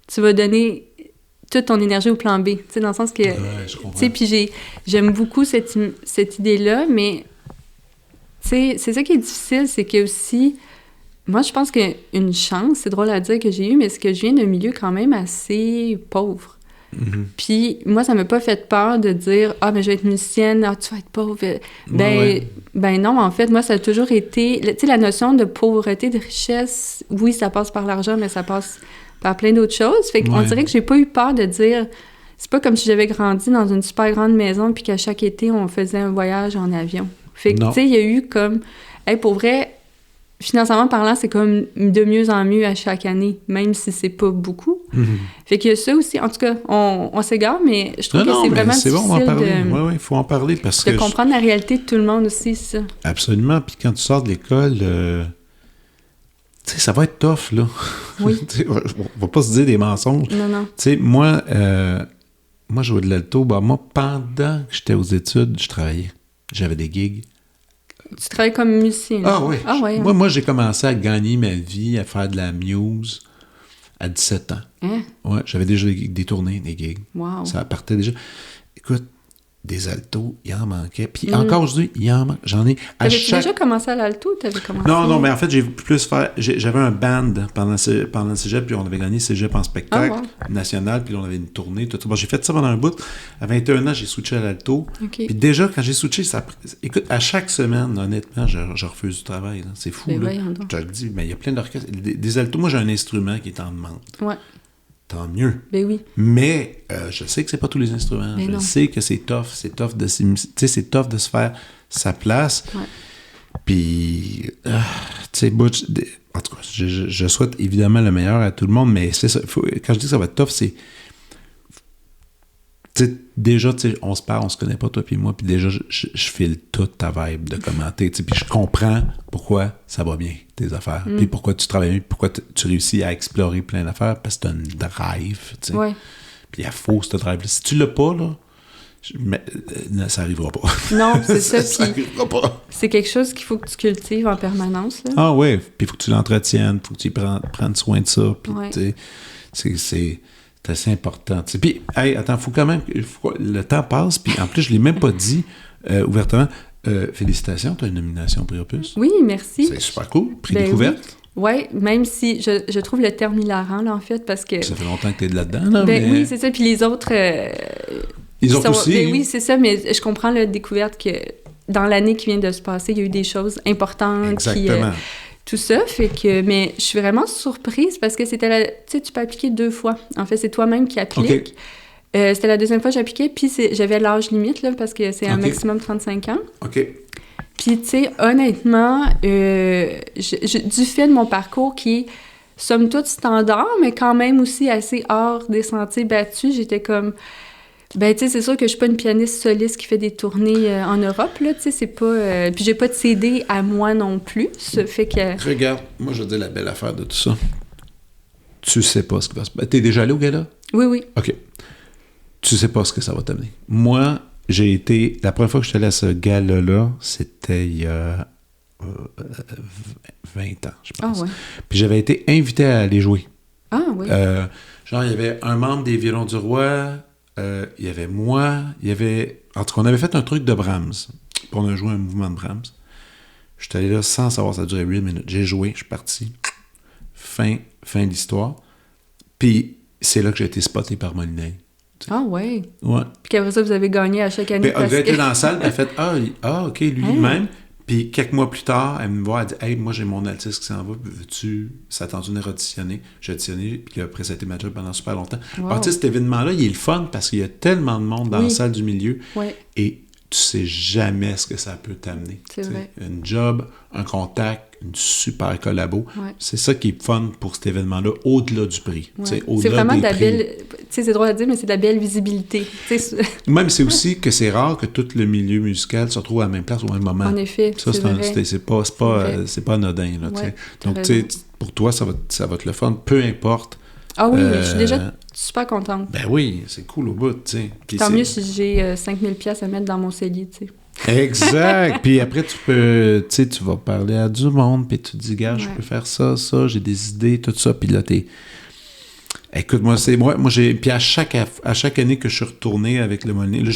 S1: tu vas donner toute ton énergie au plan B, tu sais, dans le sens que...
S2: Ouais, je comprends.
S1: Tu sais, puis j'aime beaucoup cette idée-là, mais, tu sais, c'est ça qui est difficile, c'est que aussi, moi, je pense qu'une chance, c'est drôle à dire que j'ai eu, mais c'est que je viens d'un milieu quand même assez pauvre.
S2: Mm-hmm.
S1: Puis moi, ça m'a pas fait peur de dire « Ah, mais je vais être musicienne, ah, tu vas être pauvre. » Ben non, en fait, moi, ça a toujours été... Tu sais, la notion de pauvreté, de richesse, oui, ça passe par l'argent, mais ça passe par plein d'autres choses. Fait qu'on dirait que j'ai pas eu peur de dire... C'est pas comme si j'avais grandi dans une super grande maison puis qu'à chaque été, on faisait un voyage en avion. Fait que, tu sais, il y a eu comme... Hey, pour vrai, financièrement parlant, c'est comme de mieux en mieux à chaque année, même si c'est pas beaucoup. Mm-hmm. Fait que ça aussi, en tout cas, on s'égare, mais je trouve que c'est vraiment difficile
S2: bon d'en parler. Oui, il faut en parler parce que...
S1: De comprendre la réalité de tout le monde aussi, c'est ça.
S2: Absolument. Puis quand tu sors de l'école... tu sais, ça va être tough, là.
S1: Oui.
S2: On va pas se dire des mensonges.
S1: Non.
S2: Tu sais, moi, je jouais de l'alto. Moi, pendant que j'étais aux études, je travaillais. J'avais des gigs.
S1: Tu travailles comme musicien.
S2: Ah oui.
S1: Ouais.
S2: Moi, j'ai commencé à gagner ma vie, à faire de la muse à 17 ans.
S1: Hein?
S2: Ouais, j'avais déjà des tournées, des gigs.
S1: Wow.
S2: Ça partait déjà. Écoute, des altos, il en manquait. Puis encore aujourd'hui, il en manque. J'en ai...
S1: T'avais-tu déjà commencé à l'alto ou t'avais commencé...
S2: Non, mais en fait, j'avais un band pendant le cégep, puis on avait gagné cégep en spectacle national, puis on avait une tournée, tout ça. Bon, j'ai fait ça pendant un bout. À 21 ans, j'ai switché à l'alto.
S1: Okay.
S2: Puis déjà, quand j'ai switché, écoute, à chaque semaine, honnêtement, je refuse du travail. Là. C'est fou, là. Je te le dis, mais il y a plein d'orchestres. Des altos, moi, j'ai un instrument qui est en demande.
S1: Ouais.
S2: Tant mieux.
S1: Ben oui.
S2: Mais je sais que c'est pas tous les instruments. Je sais que c'est tough. C'est tough de se faire sa place.
S1: Ouais.
S2: Puis, tu sais, en tout cas, je souhaite évidemment le meilleur à tout le monde, mais c'est ça. Quand je dis que ça va être tough, c'est... Déjà, on se parle, on se connaît pas, toi puis moi, puis déjà, je file toute ta vibe de commenter, puis je comprends pourquoi ça va bien, tes affaires, puis pourquoi tu travailles bien, pourquoi tu réussis à explorer plein d'affaires, parce que t'as une drive, tu sais.
S1: Ouais.
S2: Puis il faut cette drive-là. Si tu l'as pas, là, ça arrivera pas.
S1: Non, c'est ça,
S2: ça arrivera pas.
S1: C'est quelque chose qu'il faut que tu cultives en permanence, là.
S2: Ah ouais, puis il faut que tu l'entretiennes, il faut que tu prennes soin de ça, puis c'est assez important. T'sais. Puis, hey, attends, faut quand même... le temps passe, puis en plus, je ne l'ai même pas dit ouvertement. Félicitations, tu as une nomination Prix Opus.
S1: Oui, merci.
S2: C'est super cool. Prix Découverte.
S1: Oui, même si je trouve le terme hilarant, là, en fait, parce que...
S2: Ça fait longtemps que tu es là-dedans, là,
S1: mais... Oui, c'est ça. Puis les autres...
S2: les autres aussi.
S1: Ben, oui, c'est ça, mais je comprends la découverte que dans l'année qui vient de se passer, il y a eu des choses importantes.
S2: Exactement.
S1: Tout ça, fait que... Mais je suis vraiment surprise parce que c'était tu sais, tu peux appliquer 2 fois. En fait, c'est toi-même qui appliques. Okay. C'était la 2e fois que j'appliquais, puis j'avais l'âge limite, là, parce que c'est un maximum 35 ans.
S2: OK.
S1: Puis, tu sais, honnêtement, du fait de mon parcours qui est, somme toute, standard, mais quand même aussi assez hors des sentiers battus, j'étais comme... Ben, tu sais, c'est sûr que je suis pas une pianiste soliste qui fait des tournées en Europe, là, tu sais, c'est pas... puis j'ai pas de CD à moi non plus, ça fait que...
S2: Regarde, moi, je veux dire la belle affaire de tout ça. Tu sais pas ce qui va se passer. T'es déjà allé au gala?
S1: Oui.
S2: OK. Tu sais pas ce que ça va t'amener. Moi, j'ai été... La première fois que je suis allé à ce gala-là, c'était il y a 20 ans, je pense. Ah ouais. Puis j'avais été invité à aller jouer.
S1: Ah oui.
S2: Genre, il y avait un membre des Violons du Roi... il y avait moi, il y avait... En tout cas, on avait fait un truc de Brahms. Puis on a joué un mouvement de Brahms. Je suis allé là sans savoir, ça durait 8 minutes. J'ai joué, je suis parti. Fin de l'histoire. Puis c'est là que j'ai été spoté par Molinet.
S1: Ah ouais?
S2: Ouais.
S1: Puis qu'après ça, vous avez gagné à chaque année.
S2: Puis elle était dans la salle, elle a fait « Ah, OK, lui-même. » Puis quelques mois plus tard, elle me voit, elle dit « Hey, moi, j'ai mon altiste qui s'en va. Veux-tu s'attendre à auditionner? » J'ai auditionné, puis après, ça a été ma job pendant super longtemps. Wow. Alors, tu sais, cet événement-là, il est le fun parce qu'il y a tellement de monde dans la salle du milieu.
S1: Ouais.
S2: Et tu sais jamais ce que ça peut t'amener.
S1: C'est vrai.
S2: Une job, un contact, une super collabo.
S1: Ouais.
S2: C'est ça qui est fun pour cet événement-là, au-delà du prix.
S1: Ouais.
S2: Au-delà
S1: c'est vraiment
S2: des
S1: de la
S2: prix.
S1: belle... Tu sais, c'est drôle à dire, mais c'est de la belle visibilité.
S2: Même c'est aussi que c'est rare que tout le milieu musical se retrouve à la même place au même moment.
S1: En effet,
S2: ça, c'est pas anodin. Là,
S1: ouais,
S2: donc, pour toi, ça va être le fun, peu importe.
S1: Ah oui, je suis déjà super contente.
S2: Ben oui, c'est cool au bout, tu sais.
S1: Tant mieux si j'ai 5000 pièces à mettre dans mon cellier, tu sais.
S2: Exact. Puis après, tu vas parler à du monde, puis tu te dis, gars, je peux faire ça, j'ai des idées, tout ça. Puis là, écoute, moi, j'ai... Puis à chaque année que je suis retourné avec le Molineux, là,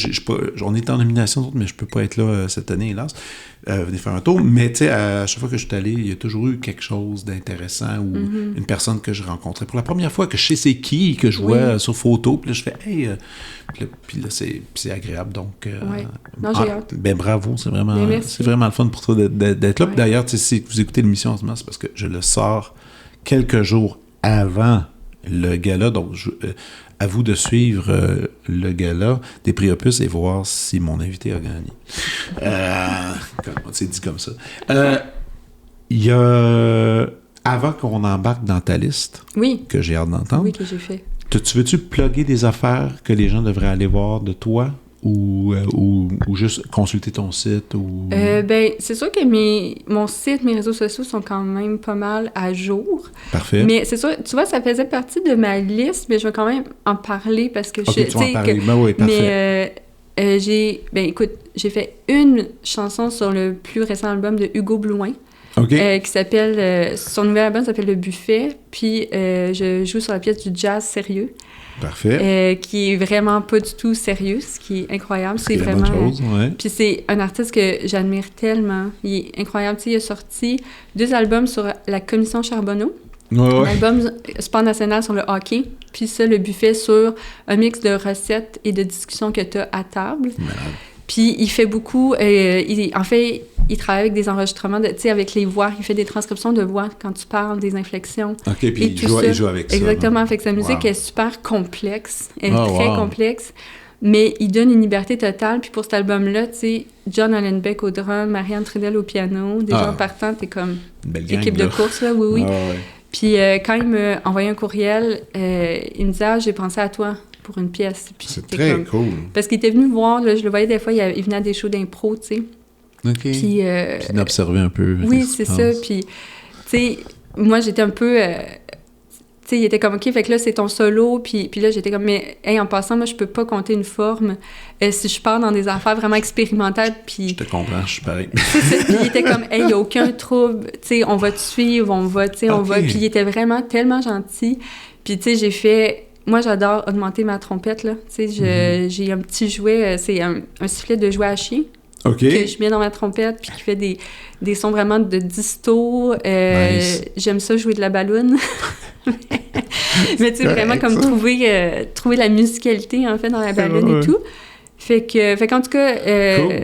S2: on est en nomination, mais je peux pas être là cette année, hélas. Venez faire un tour. Mais tu sais, à chaque fois que je suis allé, il y a toujours eu quelque chose d'intéressant ou une personne que je rencontrais. Pour la première fois que je sais c'est qui, que je vois sur photo, puis là, je fais « Hey! » Puis là, c'est agréable. Donc,
S1: non, j'ai hâte.
S2: Ben bravo, c'est vraiment le fun pour toi d'être là. Puis d'ailleurs, si vous écoutez l'émission en ce moment, c'est parce que je le sors quelques jours avant le gala. Donc, à vous de suivre le gala des prix Opus et voir si mon invité a gagné. C'est dit comme ça. Il y a... Avant qu'on embarque dans ta liste, que j'ai hâte d'entendre,
S1: oui, que j'ai fait.
S2: Tu veux-tu plugger des affaires que les gens devraient aller voir de toi? Ou juste consulter ton site?
S1: Ben, c'est sûr que mon site, mes réseaux sociaux sont quand même pas mal à jour.
S2: Parfait.
S1: Mais c'est sûr, tu vois, ça faisait partie de ma liste, mais je vais quand même en parler parce que
S2: tu vas en parler. Ben oui, parfait.
S1: Mais j'ai fait une chanson sur le plus récent album de Hugo Blouin. Qui s'appelle... son nouvel album s'appelle Le Buffet. Puis je joue sur la pièce du jazz sérieux.
S2: Parfait.
S1: Qui est vraiment pas du tout sérieux, ce qui est incroyable. C'est vraiment...
S2: bonne chose, ouais.
S1: Puis c'est un artiste que j'admire tellement. Il est incroyable. Tu sais, il a sorti 2 albums sur la Commission Charbonneau.
S2: Ouais.
S1: L'album Sport national sur le hockey. Puis ça, Le Buffet sur un mix de recettes et de discussions que tu as à table.
S2: Malade.
S1: Puis il fait beaucoup... il travaille avec des enregistrements, tu sais, avec les voix. Il fait des transcriptions de voix quand tu parles, des inflexions.
S2: OK, puis il joue avec ça.
S1: Exactement. Fait que sa musique est super complexe. Elle est très complexe. Mais il donne une liberté totale. Puis pour cet album-là, tu sais, John Allenbeck au drum, Marianne Trudel au piano. Des gens partants, t'es comme équipe de course, là. Oui. Puis quand il m'a envoyé un courriel, il me disait « j'ai pensé à toi pour une pièce. »
S2: C'est très cool.
S1: Parce qu'il était venu me voir, là, je le voyais des fois, il venait à des shows d'impro, tu sais.
S2: OK. Puis d'observer un peu.
S1: Oui, c'est ça. Puis, tu sais, moi, j'étais un peu... tu sais, il était comme, OK, fait que là, c'est ton solo. Puis là, j'étais comme, mais, hey, en passant, moi, je peux pas compter une forme si je pars dans des affaires vraiment expérimentales. Puis...
S2: Je te comprends, je suis pareil.
S1: Puis il était comme, hey, il n'y a aucun trouble. Tu sais, on va te suivre, on va, tu sais, on va. Puis il était vraiment tellement gentil. Puis, tu sais, j'ai fait... Moi, j'adore augmenter ma trompette, là. Tu sais, j'ai un petit jouet, c'est un sifflet de jouet à chien.
S2: OK.
S1: Que je mets dans ma trompette, puis qui fait des sons vraiment de disto.
S2: Nice.
S1: J'aime ça jouer de la balloune. Mais tu sais, vraiment comme trouver la musicalité, en fait, dans la balloune et tout. Fait qu'en tout cas,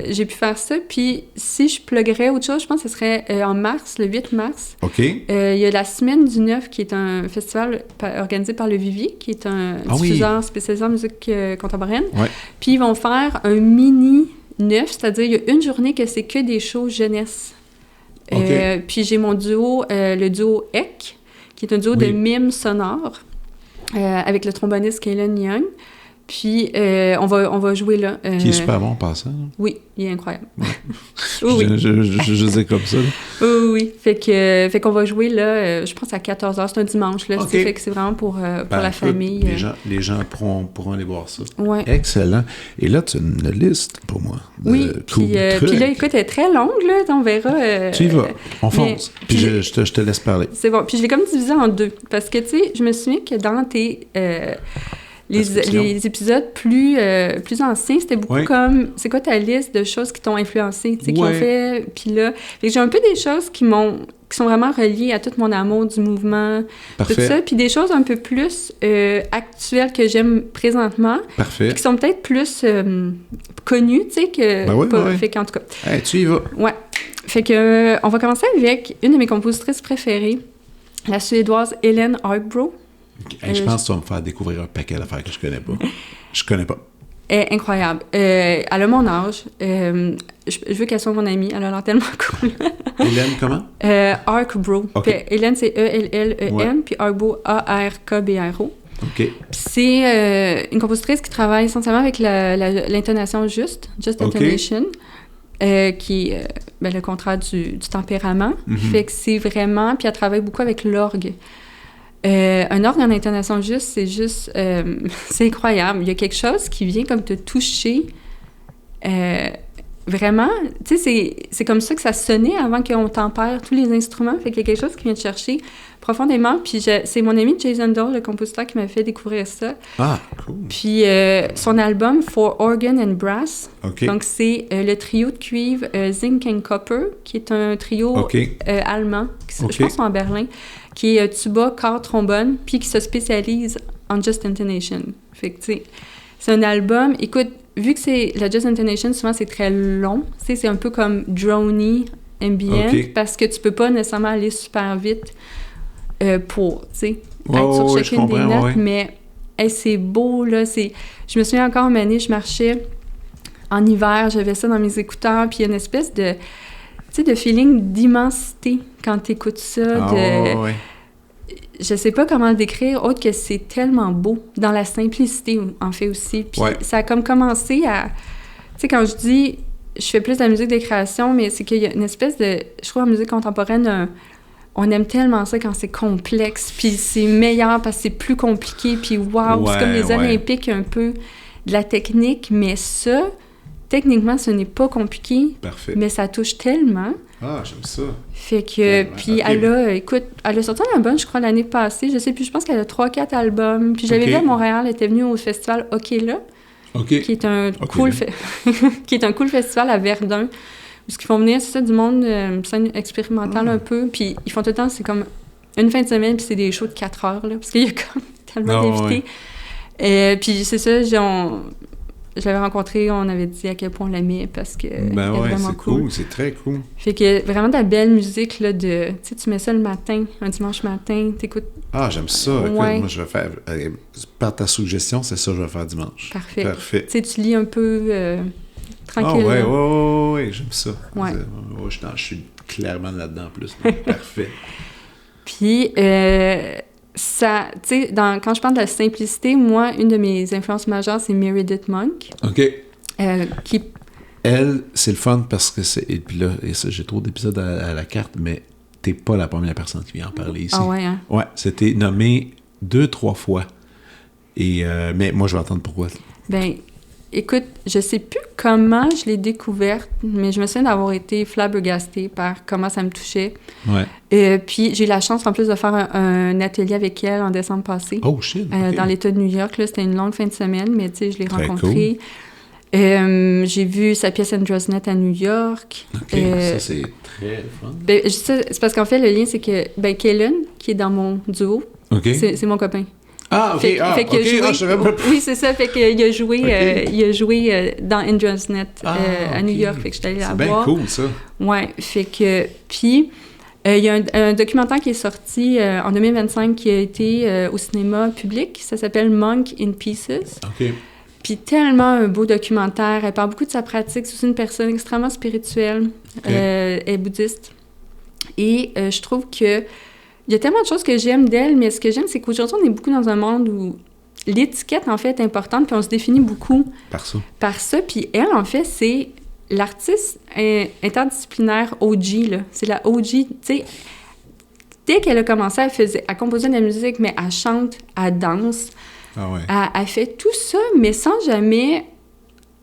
S1: j'ai pu faire ça. Puis si je pluguerais autre chose, je pense que ce serait en mars, le 8 mars.
S2: OK.
S1: Il y a la Semaine du Neuf, qui est un festival organisé par le Vivier, qui est un diffuseur spécialisé en musique contemporaine.
S2: Ouais.
S1: Puis ils vont faire un mini neuf, c'est-à-dire il y a une journée que c'est que des shows jeunesse. Puis j'ai mon duo, le duo EC, qui est un duo de mimes sonores, avec le tromboniste Kaylen Young. Puis on va jouer là.
S2: Qui est super bon en passant.
S1: Oui, il est incroyable.
S2: Ouais. Je sais comme ça.
S1: Oui. Fait qu'on va jouer là, je pense à 14h, c'est un dimanche. Là, fait que c'est vraiment pour la famille.
S2: Les gens pourront aller voir ça.
S1: Ouais.
S2: Excellent. Et là, tu as une liste pour moi.
S1: Oui, puis là, écoute, elle est très longue, là, on verra.
S2: Tu y vas, on fonce. Puis je te laisse parler.
S1: C'est bon. Puis je l'ai comme divisé en 2. Parce que, tu sais, je me souviens que dans tes... Les épisodes plus anciens, c'était beaucoup comme... C'est quoi ta liste de choses qui t'ont influencé, tu sais, qui ont fait... Puis là... Fait que j'ai un peu des choses qui sont vraiment reliées à tout mon amour du mouvement, tout ça. Puis des choses un peu plus actuelles que j'aime présentement.
S2: Parfait.
S1: Qui sont peut-être plus connues, tu sais, que... Fait qu'en tout cas...
S2: Hey, tu y vas.
S1: Ouais. Fait que on va commencer avec une de mes compositrices préférées, la Suédoise Hélène Högbro.
S2: Hey, je pense que tu vas me faire découvrir un paquet d'affaires que je connais pas. Je connais pas.
S1: Elle est incroyable. Elle a mon âge. Je veux qu'elle soit mon amie. Elle a l'air tellement cool.
S2: Hélène, comment?
S1: Arkbro.
S2: Okay.
S1: Hélène, c'est E-L-L-E-N, puis Arkbo, A-R-K-B-R-O.
S2: OK.
S1: C'est une compositrice qui travaille essentiellement avec l'intonation juste intonation, qui est le contraire du tempérament. Fait que c'est vraiment... Puis elle travaille beaucoup avec l'orgue. Un orgue en intonation juste, c'est juste... c'est incroyable. Il y a quelque chose qui vient comme te toucher. Vraiment, tu sais, c'est comme ça que ça sonnait avant qu'on tempère tous les instruments. Fait qu'il y a quelque chose qui vient te chercher profondément. Puis c'est mon ami Jason Dole, le compositeur, qui m'a fait découvrir ça.
S2: Ah, cool.
S1: Puis son album For Organ and Brass.
S2: Okay.
S1: Donc c'est le trio de cuivre Zinc and Copper, qui est un trio allemand, je pense qu'ils sont en Berlin, qui est tuba, quart, trombone, puis qui se spécialise en just intonation. Fait que, tu sais, c'est un album... Écoute, vu que c'est la just intonation, souvent, c'est très long. Tu sais, c'est un peu comme drony, ambient, parce que tu peux pas nécessairement aller super vite pour, tu sais, être sur chacune des notes, mais c'est beau, là. Je me souviens encore, une année, je marchais en hiver, j'avais ça dans mes écouteurs, puis il y a une espèce de... Tu sais, de feeling d'immensité quand t'écoutes ça, Je sais pas comment le décrire, autre que c'est tellement beau, dans la simplicité, en fait, aussi. Puis ça a comme commencé à... Tu sais, quand je dis, je fais plus de la musique de création, mais c'est qu'il y a une espèce de... Je trouve en musique contemporaine, on aime tellement ça quand c'est complexe, puis c'est meilleur parce que c'est plus compliqué, puis wow, c'est comme les Olympiques, un peu de la technique, mais ça... Techniquement, ce n'est pas compliqué, mais ça touche tellement.
S2: Ah, j'aime ça.
S1: Fait que, puis elle a sorti un album, je crois, l'année passée, je sais plus, je pense qu'elle a 3-4 albums. Puis j'avais vu à Montréal, elle était venue au festival OK-là, qui est un qui est un cool festival à Verdun, où ils font venir, c'est ça, du monde scène expérimentale un peu, puis ils font tout le temps, c'est comme une fin de semaine, puis c'est des shows de 4 heures, là, parce qu'il y a comme tellement d'invités. Puis c'est ça, je l'avais rencontré, on avait dit à quel point on l'aimait parce que est vraiment cool.
S2: C'est très cool.
S1: Fait que vraiment de la belle musique, là, de... Tu sais, tu mets ça le matin, un dimanche matin, t'écoutes...
S2: Ah, j'aime ça. Écoute, moi, je vais faire... par ta suggestion, c'est ça que je vais faire dimanche. Parfait. Tu
S1: sais, tu lis un peu tranquille.
S2: Ah ouais, j'aime ça. Ouais. Je suis clairement là-dedans en plus. Parfait.
S1: Puis... ça, tu sais, quand je parle de la simplicité, moi, une de mes influences majeures, c'est Meredith Monk.
S2: OK. Elle, c'est le fun parce que c'est... Et puis là, j'ai trop d'épisodes à la carte, mais t'es pas la première personne qui vient en parler ici.
S1: Ah ouais, hein?
S2: Ouais, c'était nommé 2-3 fois. Et, mais moi, je vais entendre pourquoi.
S1: Ben, écoute, je sais plus comment je l'ai découverte, mais je me souviens d'avoir été flabbergastée par comment ça me touchait.
S2: Ouais.
S1: Puis j'ai eu la chance, en plus, de faire un atelier avec elle en décembre passé.
S2: Oh, shit! Okay.
S1: Dans l'État de New York, là, c'était une longue fin de semaine, mais tu sais, je l'ai rencontrée. Cool. J'ai vu sa pièce Androsnet à New York.
S2: OK, ça, c'est très fun.
S1: Ben, c'est parce qu'en fait, le lien, c'est que Kellen, qui est dans mon duo, c'est mon copain.
S2: Ah, OK. Je savais pas.
S1: Oui, c'est ça. Fait qu'il a joué, dans Androsnet à New York. Fait que je suis allée la voir.
S2: C'est bien cool, ça.
S1: Ouais. Fait que... Puis, il y a un documentaire qui est sorti en 2025 qui a été au cinéma public. Ça s'appelle Monk in Pieces.
S2: OK.
S1: Puis tellement un beau documentaire. Elle parle beaucoup de sa pratique. C'est aussi une personne extrêmement spirituelle. Elle est bouddhiste. Et je trouve que il y a tellement de choses que j'aime d'elle, mais ce que j'aime, c'est qu'aujourd'hui, on est beaucoup dans un monde où l'étiquette, en fait, est importante, puis on se définit beaucoup par ça. Puis elle, en fait, c'est l'artiste interdisciplinaire OG, là. C'est la OG, tu sais. Dès qu'elle a commencé, elle composait de la musique, mais elle chante, elle danse.
S2: Ah ouais.
S1: Elle fait tout ça, mais sans jamais...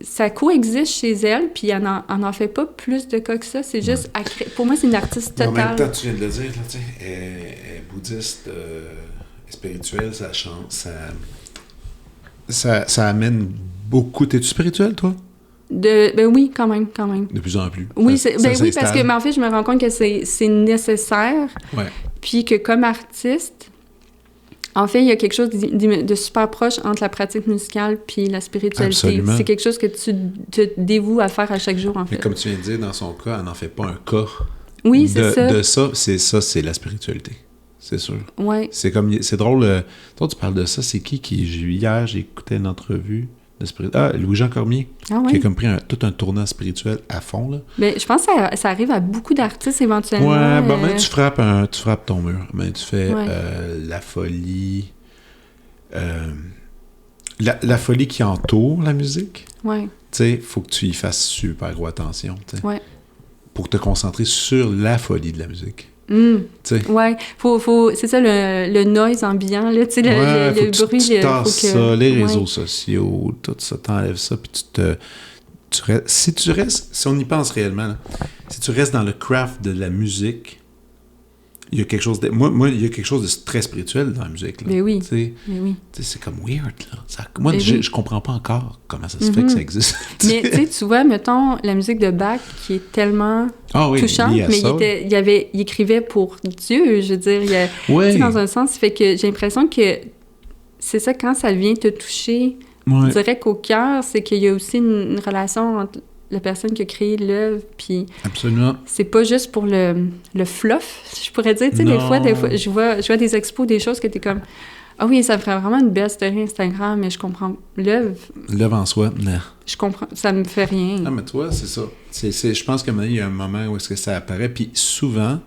S1: Ça coexiste chez elle, puis elle n'en fait pas plus de cas que ça. C'est juste... Pour moi, c'est une artiste totale.
S2: En même temps, tu viens de le dire, là, tu sais, elle est bouddhiste, spirituelle, ça chante, ça amène beaucoup... T'es-tu spirituel, toi?
S1: Ben oui, quand même.
S2: De plus en plus.
S1: Oui, oui, parce que, mais en fait, je me rends compte que c'est nécessaire.
S2: Ouais.
S1: Puis que comme artiste... En fait, il y a quelque chose de super proche entre la pratique musicale puis la spiritualité.
S2: Absolument.
S1: C'est quelque chose que tu te dévoues à faire à chaque jour, en fait.
S2: Mais comme tu viens de dire, dans son cas, elle n'en fait pas un cas.
S1: Oui, c'est ça.
S2: C'est la spiritualité. C'est sûr.
S1: Ouais.
S2: C'est drôle. Toi, tu parles de ça. C'est qui hier, j'ai écouté une entrevue Louis-Jean Cormier,
S1: Ah ouais?
S2: qui a comme pris tout un tournant spirituel à fond, là.
S1: Ben, je pense que ça arrive à beaucoup d'artistes éventuellement.
S2: Ouais, ben, tu frappes ton mur. Ben, tu fais
S1: Ouais.
S2: la folie... la folie qui entoure la musique.
S1: Ouais.
S2: Tu sais, faut que tu y fasses super gros attention, tu sais.
S1: Ouais.
S2: Pour te concentrer sur la folie de la musique.
S1: Mm.
S2: Tu sais.
S1: Ouais. C'est ça, le noise ambiant, là, tu sais,
S2: Ouais,
S1: le bruit.
S2: Tu tasses
S1: faut que...
S2: ça, les réseaux
S1: ouais.
S2: sociaux, tout ça, t'enlèves ça, puis si on y pense réellement, là, si tu restes dans le craft de la musique, il y a quelque chose de... Moi, il y a quelque chose de très spirituel dans la musique, là.
S1: Mais oui.
S2: Tu sais,
S1: Mais oui.
S2: c'est comme weird, là. Moi,
S1: Mais
S2: je
S1: oui.
S2: comprends pas encore comment ça se fait que ça existe.
S1: Mais tu sais, tu vois, mettons, la musique de Bach qui est tellement touchante,
S2: lié à
S1: mais
S2: ça.
S1: il écrivait pour Dieu, je veux dire.
S2: Ouais.
S1: Tu sais, dans un sens, fait que j'ai l'impression que c'est ça, quand ça vient te toucher,
S2: Ouais.
S1: je dirais qu'au cœur, c'est qu'il y a aussi une relation entre la personne qui a créé l'œuvre, puis
S2: Absolument.
S1: c'est pas juste pour le fluff, je pourrais dire. Tu sais, des fois, je vois des expos, des choses que t'es comme... Ah oui, ça ferait vraiment une belle story Instagram, mais je comprends... L'œuvre,
S2: L'œuvre en soi, non.
S1: je comprends... Ça me fait rien.
S2: Ah, mais toi, c'est ça. Je pense qu'à un moment donné, il y a un moment où est-ce que ça apparaît, puis souvent,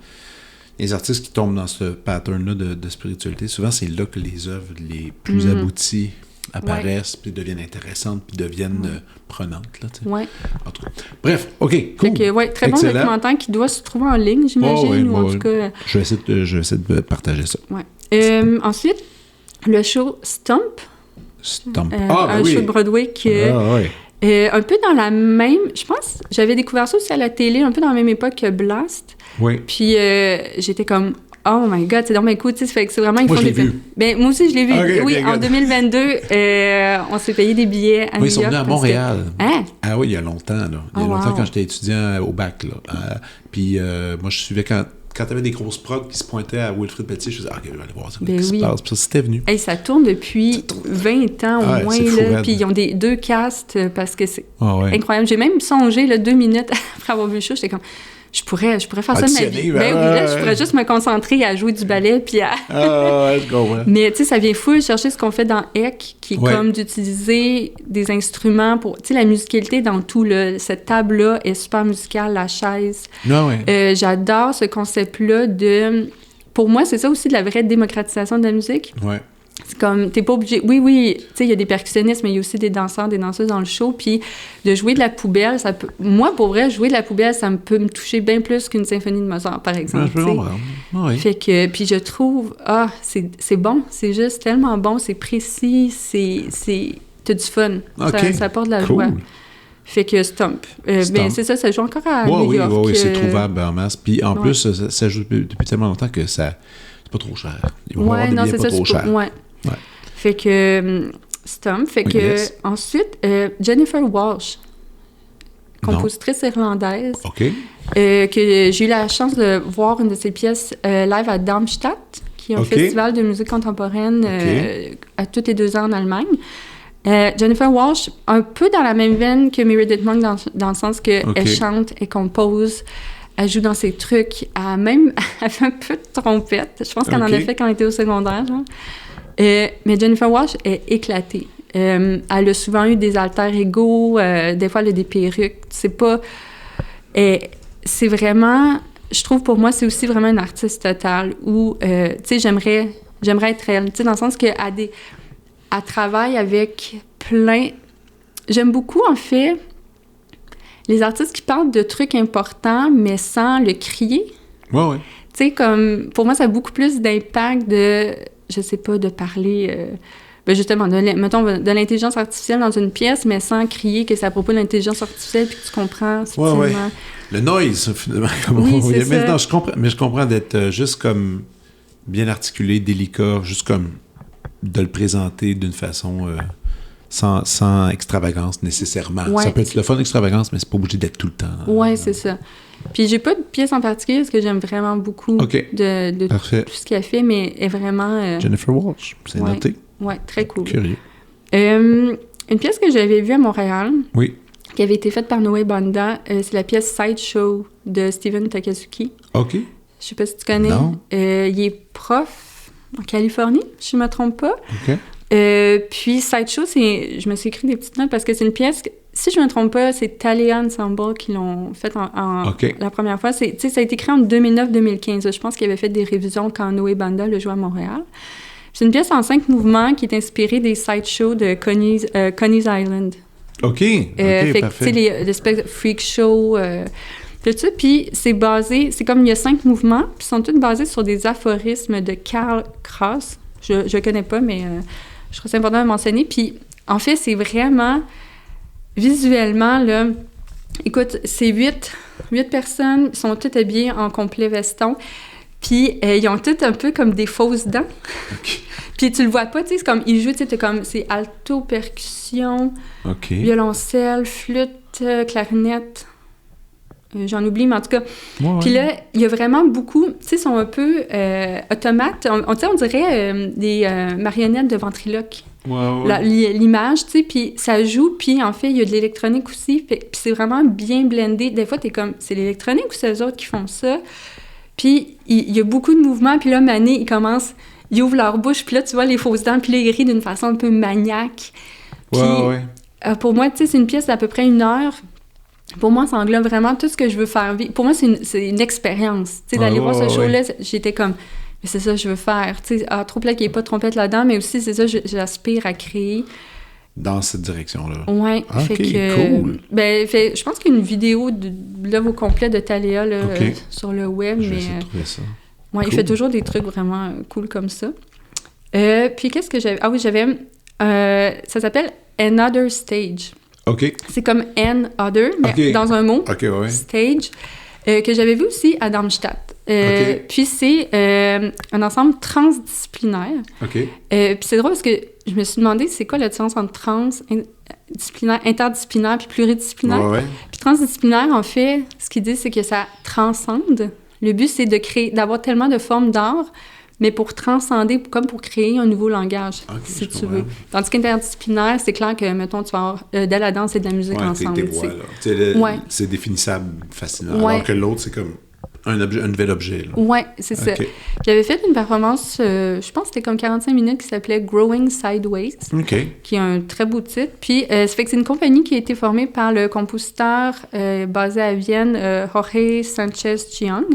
S2: les artistes qui tombent dans ce pattern-là de spiritualité, souvent, c'est là que les œuvres les plus abouties apparaissent, puis deviennent intéressantes, puis deviennent prenantes, là, tu sais.
S1: Ouais.
S2: En tout cas. Bref, OK, cool.
S1: Fait que, ouais, très
S2: Excellent.
S1: bon documentaire qui doit se trouver en ligne, j'imagine, ou en tout cas...
S2: Je vais essayer de partager ça.
S1: Ouais. Ensuite, le show Stomp,
S2: Stomp.
S1: un show de Broadway qui...
S2: oui.
S1: un peu dans la même... Je pense, j'avais découvert ça aussi à la télé, un peu dans la même époque que Blast.
S2: Oui.
S1: Puis j'étais comme... Oh my God, c'est dans mes coups, tu sais, fait que c'est vraiment...
S2: Moi, je l'ai vu.
S1: Ben, moi aussi, je l'ai vu.
S2: Okay,
S1: oui,
S2: okay,
S1: en 2022, on s'est payé des billets à New York.
S2: Oui, ils sont venus à Montréal.
S1: Hein?
S2: Ah oui, il y a longtemps, là. Il y a longtemps quand j'étais étudiant au bac, là. Puis moi, je suivais quand t'avais des grosses prods qui se pointaient à Wilfrid Pelletier, je faisais « OK, je vais aller voir ça, qu'est-ce qui se passe? » Puis ça, c'était venu.
S1: Hey, ça tourne depuis 20 ans au moins, là. Puis ils ont deux castes parce que c'est incroyable. J'ai même songé, là, 2 minutes après avoir vu le show, j'étais comme... Je pourrais faire ça de ma vie. Ben oui, là, je pourrais juste me concentrer à jouer du ballet, puis à... Mais, tu sais, ça vient fou chercher ce qu'on fait dans Eck, qui est comme d'utiliser des instruments pour... Tu sais, la musicalité dans tout, là, cette table-là est super musicale, la chaise. J'adore ce concept-là de... Pour moi, c'est ça aussi de la vraie démocratisation de la musique.
S2: Ouais.
S1: C'est comme, t'es pas obligé... Oui, tu sais, il y a des percussionnistes, mais il y a aussi des danseurs, des danseuses dans le show, puis de jouer de la poubelle, ça peut... Moi, pour vrai, jouer de la poubelle, ça peut me toucher bien plus qu'une symphonie de Mozart, par exemple. Fait que, puis je trouve, c'est bon, c'est juste tellement bon, c'est précis, t'as du fun, ça apporte de la joie. Fait que Stomp. Ben, c'est ça joue encore à New York.
S2: Oui, c'est trouvable en masse. Puis en plus, ça joue depuis tellement longtemps que ça... C'est pas trop cher. Ils vont avoir des billets pas trop chers.
S1: Ouais. Fait que Stomp. Fait que ensuite, Jennifer Walsh, compositrice irlandaise, que j'ai eu la chance de voir une de ses pièces live à Darmstadt, qui est un festival de musique contemporaine à tous les 2 ans en Allemagne. Jennifer Walsh, un peu dans la même veine que Meredith Monk, dans le sens qu'elle chante, elle compose, elle joue dans ses trucs, elle fait un peu de trompette. Je pense qu'elle en a fait quand elle était au secondaire, genre. Mais Jennifer Walsh est éclatée. Elle a souvent eu des alter-ego, des fois elle a des perruques. C'est pas... c'est vraiment... Je trouve, pour moi, c'est aussi vraiment une artiste totale où, tu sais, j'aimerais être elle. Tu sais, dans le sens qu'elle travaille avec plein... J'aime beaucoup, en fait, les artistes qui parlent de trucs importants, mais sans le crier.
S2: Ouais.
S1: Tu sais, comme... Pour moi, ça a beaucoup plus d'impact de... Je sais pas, de parler... justement, mettons, de l'intelligence artificielle dans une pièce, mais sans crier que c'est à propos de l'intelligence artificielle puis que tu comprends subtilement.
S2: Le noise, finalement, comme
S1: on
S2: dit. Mais non, je comprends d'être juste comme bien articulé, délicat, juste comme de le présenter d'une façon sans extravagance nécessairement. Ça peut être le fun d'extravagance, mais c'est pas obligé d'être tout le temps.
S1: Oui, c'est ça. Puis j'ai pas de pièce en particulier parce que j'aime vraiment beaucoup de tout ce qu'elle fait, mais elle est vraiment...
S2: Jennifer Walsh, c'est noté.
S1: Oui, très cool.
S2: Curieux.
S1: Une pièce que j'avais vue à Montréal,
S2: qui
S1: avait été faite par Noé Banda, c'est la pièce Sideshow de Steven Takazuki.
S2: OK.
S1: Je sais pas si tu connais.
S2: Non.
S1: Il est prof en Californie, si je me trompe pas.
S2: OK.
S1: Puis Sideshow, je me suis écrit des petites notes parce que c'est une pièce, si je ne me trompe pas, c'est Thalia Ensemble qui l'ont fait la première fois. Ça a été créé en 2009-2015. Je pense qu'ils avaient fait des révisions quand Noé Banda le jouait à Montréal. C'est une pièce en 5 mouvements qui est inspirée des Sideshow de Coney's Island.
S2: OK, parfait.
S1: L'espèce de freak show, tout ça. Puis c'est comme il y a 5 mouvements, puis ils sont tous basés sur des aphorismes de Karl Kraus. Je connais pas, mais je trouve c'est important de mentionner. Puis en fait, c'est vraiment visuellement, là, écoute, c'est 8 personnes, ils sont toutes habillées en complet veston. Puis ils ont toutes un peu comme des fausses dents.
S2: Okay.
S1: Puis tu le vois pas, tu sais, c'est comme, ils jouent, tu sais, c'est alto, percussion, violoncelle, flûte, clarinette. J'en oublie, mais en tout cas. Puis là, il y a vraiment beaucoup, tu sais, ils sont un peu automates. On dirait des marionnettes de ventriloque. L'image, tu sais, puis ça joue, puis en fait, il y a de l'électronique aussi, puis c'est vraiment bien blendé. Des fois, t'es comme, c'est l'électronique ou c'est eux autres qui font ça? Puis il y a beaucoup de mouvements, puis là, Mané, ils ouvrent leur bouche, puis là, tu vois les fausses dents, puis là, ils rient d'une façon un peu maniaque. Puis, pour moi, tu sais, c'est une pièce d'à peu près 1 heure. Pour moi, ça englobe vraiment tout ce que je veux faire vivre. Pour moi, c'est une expérience. Tu sais, d'aller voir ce show-là, j'étais comme, mais c'est ça que je veux faire. Tu sais, trop plat qu'il n'y ait pas de trompette là-dedans, mais aussi, c'est ça que j'aspire à créer.
S2: Dans cette direction-là.
S1: Oui.
S2: OK, cool.
S1: Je pense qu'il y a une vidéo de l'œuvre au complet de Thalia là, sur le web.
S2: Je vais essayer de trouver ça.
S1: Ouais, cool. Il fait toujours des trucs vraiment cool comme ça. Puis qu'est-ce que j'avais? Ah oui, j'avais... ça s'appelle Another Stage.
S2: OK.
S1: C'est comme Other, mais dans un mot.
S2: OK, ouais.
S1: Stage. Que j'avais vu aussi à Darmstadt. Puis c'est un ensemble transdisciplinaire.
S2: OK.
S1: Puis c'est drôle parce que je me suis demandé c'est quoi la différence entre transdisciplinaire, interdisciplinaire puis pluridisciplinaire. Puis transdisciplinaire, en fait, ce qu'ils disent, c'est que ça transcende. Le but, c'est d'avoir tellement de formes d'art, mais pour transcender, comme pour créer un nouveau langage, si tu veux. Tandis qu'interdisciplinaire, c'est clair que, mettons, tu vas avoir de la danse et de la musique ensemble.
S2: C'est définissable facilement. Alors que l'autre, c'est comme un nouvel objet.
S1: Oui, c'est ça. J'avais fait une performance, je pense que c'était comme 45 minutes, qui s'appelait Growing Sideways, qui est un très beau titre. Puis, ça fait que c'est une compagnie qui a été formée par le compositeur basé à Vienne, Jorge Sanchez-Chiang,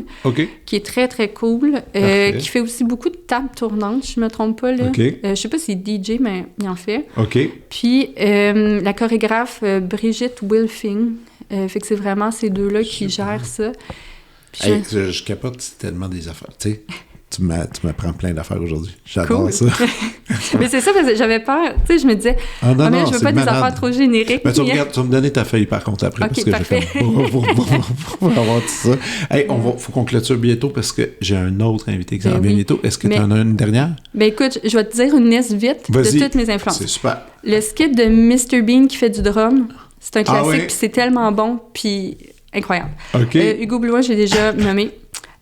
S1: qui est très, très cool, qui fait aussi beaucoup de tables tournantes, je ne me trompe pas. Là. Je sais pas si c'est DJ, mais il en fait. Puis, la chorégraphe Brigitte Wilfing, fait que c'est vraiment ces deux-là qui gèrent ça.
S2: Hey, je capote tellement des affaires. Tu sais, tu m'apprends plein d'affaires aujourd'hui. J'adore ça.
S1: Mais c'est ça, parce que j'avais peur. Tu sais, je me disais, mais je veux pas des affaires trop génériques.
S2: Mais tu vas me donner ta feuille, par contre, après, parce que
S1: parfait.
S2: je vais pour avoir tout ça. Hey, faut qu'on clôture bientôt, parce que j'ai un autre invité qui s'en vient bientôt. Est-ce que tu en as une dernière?
S1: Ben écoute, je vais te dire une liste vite de toutes mes influences.
S2: C'est super.
S1: Le skit de Mr. Bean qui fait du drum, c'est un classique, puis c'est tellement bon, puis... incroyable. Hugo Blois, j'ai déjà nommé.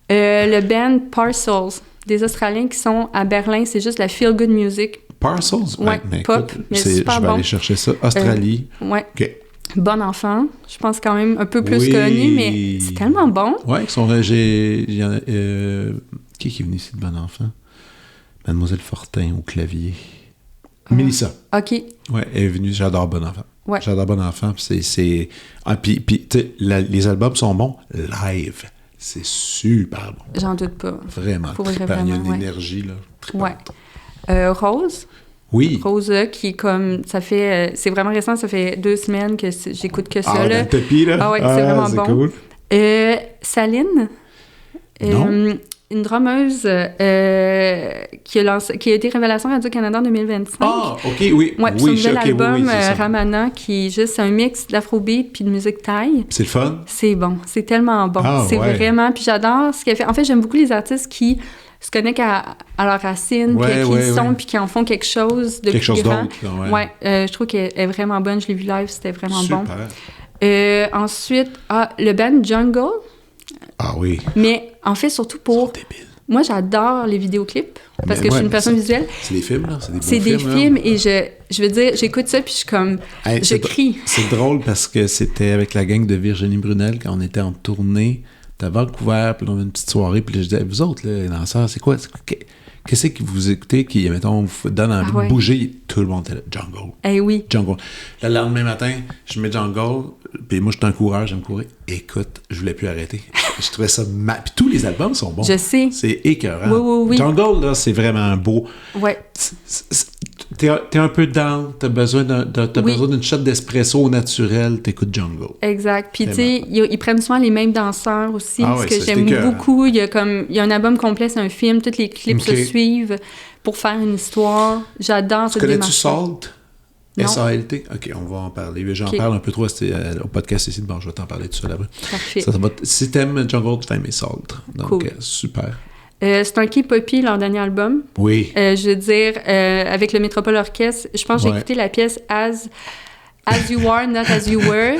S1: Le band Parcels, des Australiens qui sont à Berlin, c'est juste la feel-good music.
S2: Parcels?
S1: Ouais, pop, mais super bon.
S2: Je vais aller chercher ça. Australie.
S1: Bon Enfant, je pense quand même un peu plus connu, mais c'est tellement bon.
S2: Oui, qui est venu ici de Bon Enfant? Mademoiselle Fortin au clavier. Mélissa.
S1: OK.
S2: Oui, elle est venue, j'adore Bon Enfant.
S1: Ouais.
S2: J'adore Bon Enfant, puis puis tu sais, les albums sont bons live. C'est super bon.
S1: J'en doute pas.
S2: Vraiment. Il y a une énergie, là.
S1: Rose.
S2: Oui.
S1: Rose, qui est comme... ça fait... c'est vraiment récent, ça fait 2 semaines que j'écoute que ça.
S2: Dans le tapis, là.
S1: Ah ouais, c'est vraiment bon.
S2: Cool.
S1: Saline.
S2: Non.
S1: Une drummeuse qui a été révélation Radio-Canada en 2025.
S2: Ah, OK, oui.
S1: Ouais, son nouvel album, Ramana, qui est juste un mix d'afrobeat puis de musique thaï.
S2: C'est le fun?
S1: C'est bon. C'est tellement bon. C'est vraiment... Puis j'adore ce qu'elle fait. En fait, j'aime beaucoup les artistes qui se connectent à leurs racines, qui sont, puis qui en font quelque chose de plus grand. Je trouve qu'elle est vraiment bonne. Je l'ai vu live, c'était vraiment bon. Ensuite, le band Jungle.
S2: Ah oui.
S1: Mais en fait, surtout pour... Moi, j'adore les vidéoclips parce que je suis une personne visuelle.
S2: C'est des films, là?
S1: C'est des films et je veux dire, j'écoute ça puis je suis comme... je crie.
S2: C'est drôle parce que c'était avec la gang de Virginie Brunel quand on était en tournée à Vancouver, puis on a une petite soirée, puis là, je disais, vous autres, là, les danseurs, c'est quoi? Qu'est-ce que vous écoutez qui, mettons, vous donne envie de bouger? Tout le monde était là, Jungle.
S1: Eh oui.
S2: Jungle. Le lendemain matin, je mets Jungle, puis moi, je suis un coureur, j'aime courir. Écoute, je voulais plus arrêter. Je trouvais ça Puis tous les albums sont bons.
S1: Je sais.
S2: C'est écœurant.
S1: Oui.
S2: Jungle, là, c'est vraiment beau.
S1: Ouais.
S2: T'es un peu down, t'as besoin d'une shot d'espresso au naturel, t'écoutes Jungle.
S1: Exact. Puis, tu sais, ils prennent souvent les mêmes danseurs aussi, ce que j'aime
S2: écœurant.
S1: beaucoup. Il y a un album complet, c'est un film, tous les clips se suivent pour faire une histoire. J'adore cette démarche.
S2: Connais-tu Salt? S-A-L-T? OK, on va en parler. J'en parle un peu trop au podcast ici. Bon, je vais t'en parler de ça là-bas.
S1: Parfait.
S2: Si t'aimes Jungle, tu aimes Salt. Donc, super.
S1: C'est un K-Poppy, leur dernier album.
S2: Oui.
S1: Je veux dire, avec le Métropole Orchestre, je pense que j'ai écouté la pièce As You Are, Not As You Were.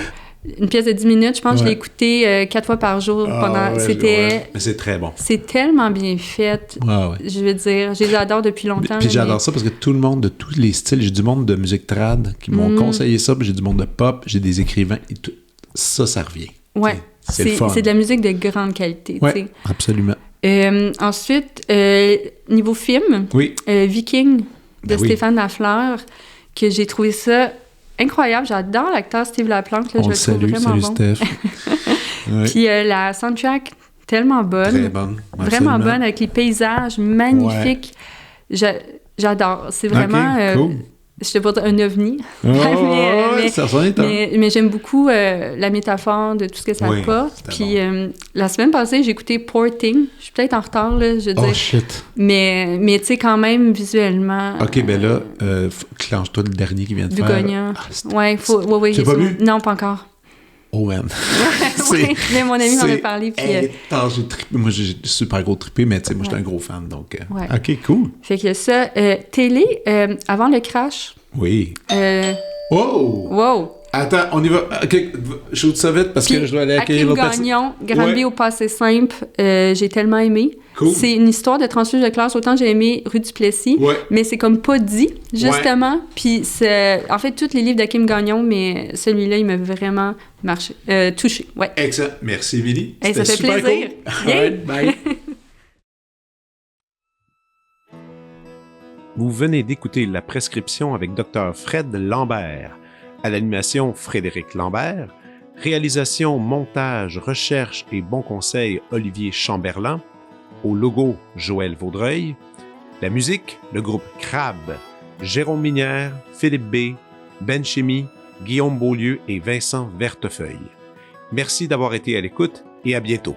S1: Une pièce de 10 minutes, je pense que je l'ai écoutée 4 fois par jour pendant...
S2: Mais c'est très bon.
S1: C'est tellement bien fait. Je veux dire, je les adore depuis longtemps.
S2: Puis j'adore ça parce que tout le monde de tous les styles, j'ai du monde de musique trad qui m'ont conseillé ça, puis j'ai du monde de pop, j'ai des écrivains, et tout. Ça revient.
S1: Ouais. C'est de la musique de grande qualité.
S2: Oui, absolument.
S1: Ensuite, niveau film, Viking de Stéphane Lafleur, que j'ai trouvé ça incroyable. J'adore l'acteur Steve Laplante. Là,
S2: on le salue, vraiment bon. Steph.
S1: Puis la soundtrack, tellement bonne.
S2: Très bonne.
S1: Vraiment bonne, avec les paysages magnifiques. J'adore. C'est vraiment...
S2: cool.
S1: Je te dire un ovni. Mais j'aime beaucoup la métaphore de tout ce que ça apporte. Puis la semaine passée, j'ai écouté Poor Thing. Je suis peut-être en retard, là, je veux dire.
S2: Oh, shit.
S1: Mais tu sais, quand même, visuellement...
S2: OK, ben là, clenche-toi le dernier qui vient de faire.
S1: Dugonia. Oui.
S2: Tu l'as pas vu?
S1: Non, pas encore.
S2: Oh, man.
S1: Mais mon ami m'en a parlé. Puis,
S2: j'ai trippé. Moi, j'ai super gros trippé, mais tu sais, moi, j'étais un gros fan, donc... OK, cool.
S1: Fait que ça, télé, avant le crash...
S2: Oui. Wow! Attends, on y va. OK, je vous dis ça vite parce que je dois aller accueillir l'autre personne.
S1: Gagnon, Granby au passé simple, j'ai tellement aimé.
S2: Cool.
S1: C'est une histoire de transfuge de classe. Autant j'ai aimé Rue Duplessis, mais c'est comme pas dit, justement. Puis en fait, tous les livres d'Hakim Gagnon, mais celui-là, il m'a vraiment touché. Ouais.
S2: Excellent. Merci, Billy.
S1: Ça fait plaisir.
S2: Cool. Right, bye.
S3: Vous venez d'écouter La Prescription avec Dr. Fred Lambert. À l'animation, Frédéric Lambert. Réalisation, montage, recherche et bons conseils, Olivier Chamberlain. Au logo, Joël Vaudreuil. La musique, le groupe Crabe. Jérôme Minière, Philippe B., Ben Chimie, Guillaume Beaulieu et Vincent Vertefeuille. Merci d'avoir été à l'écoute et à bientôt.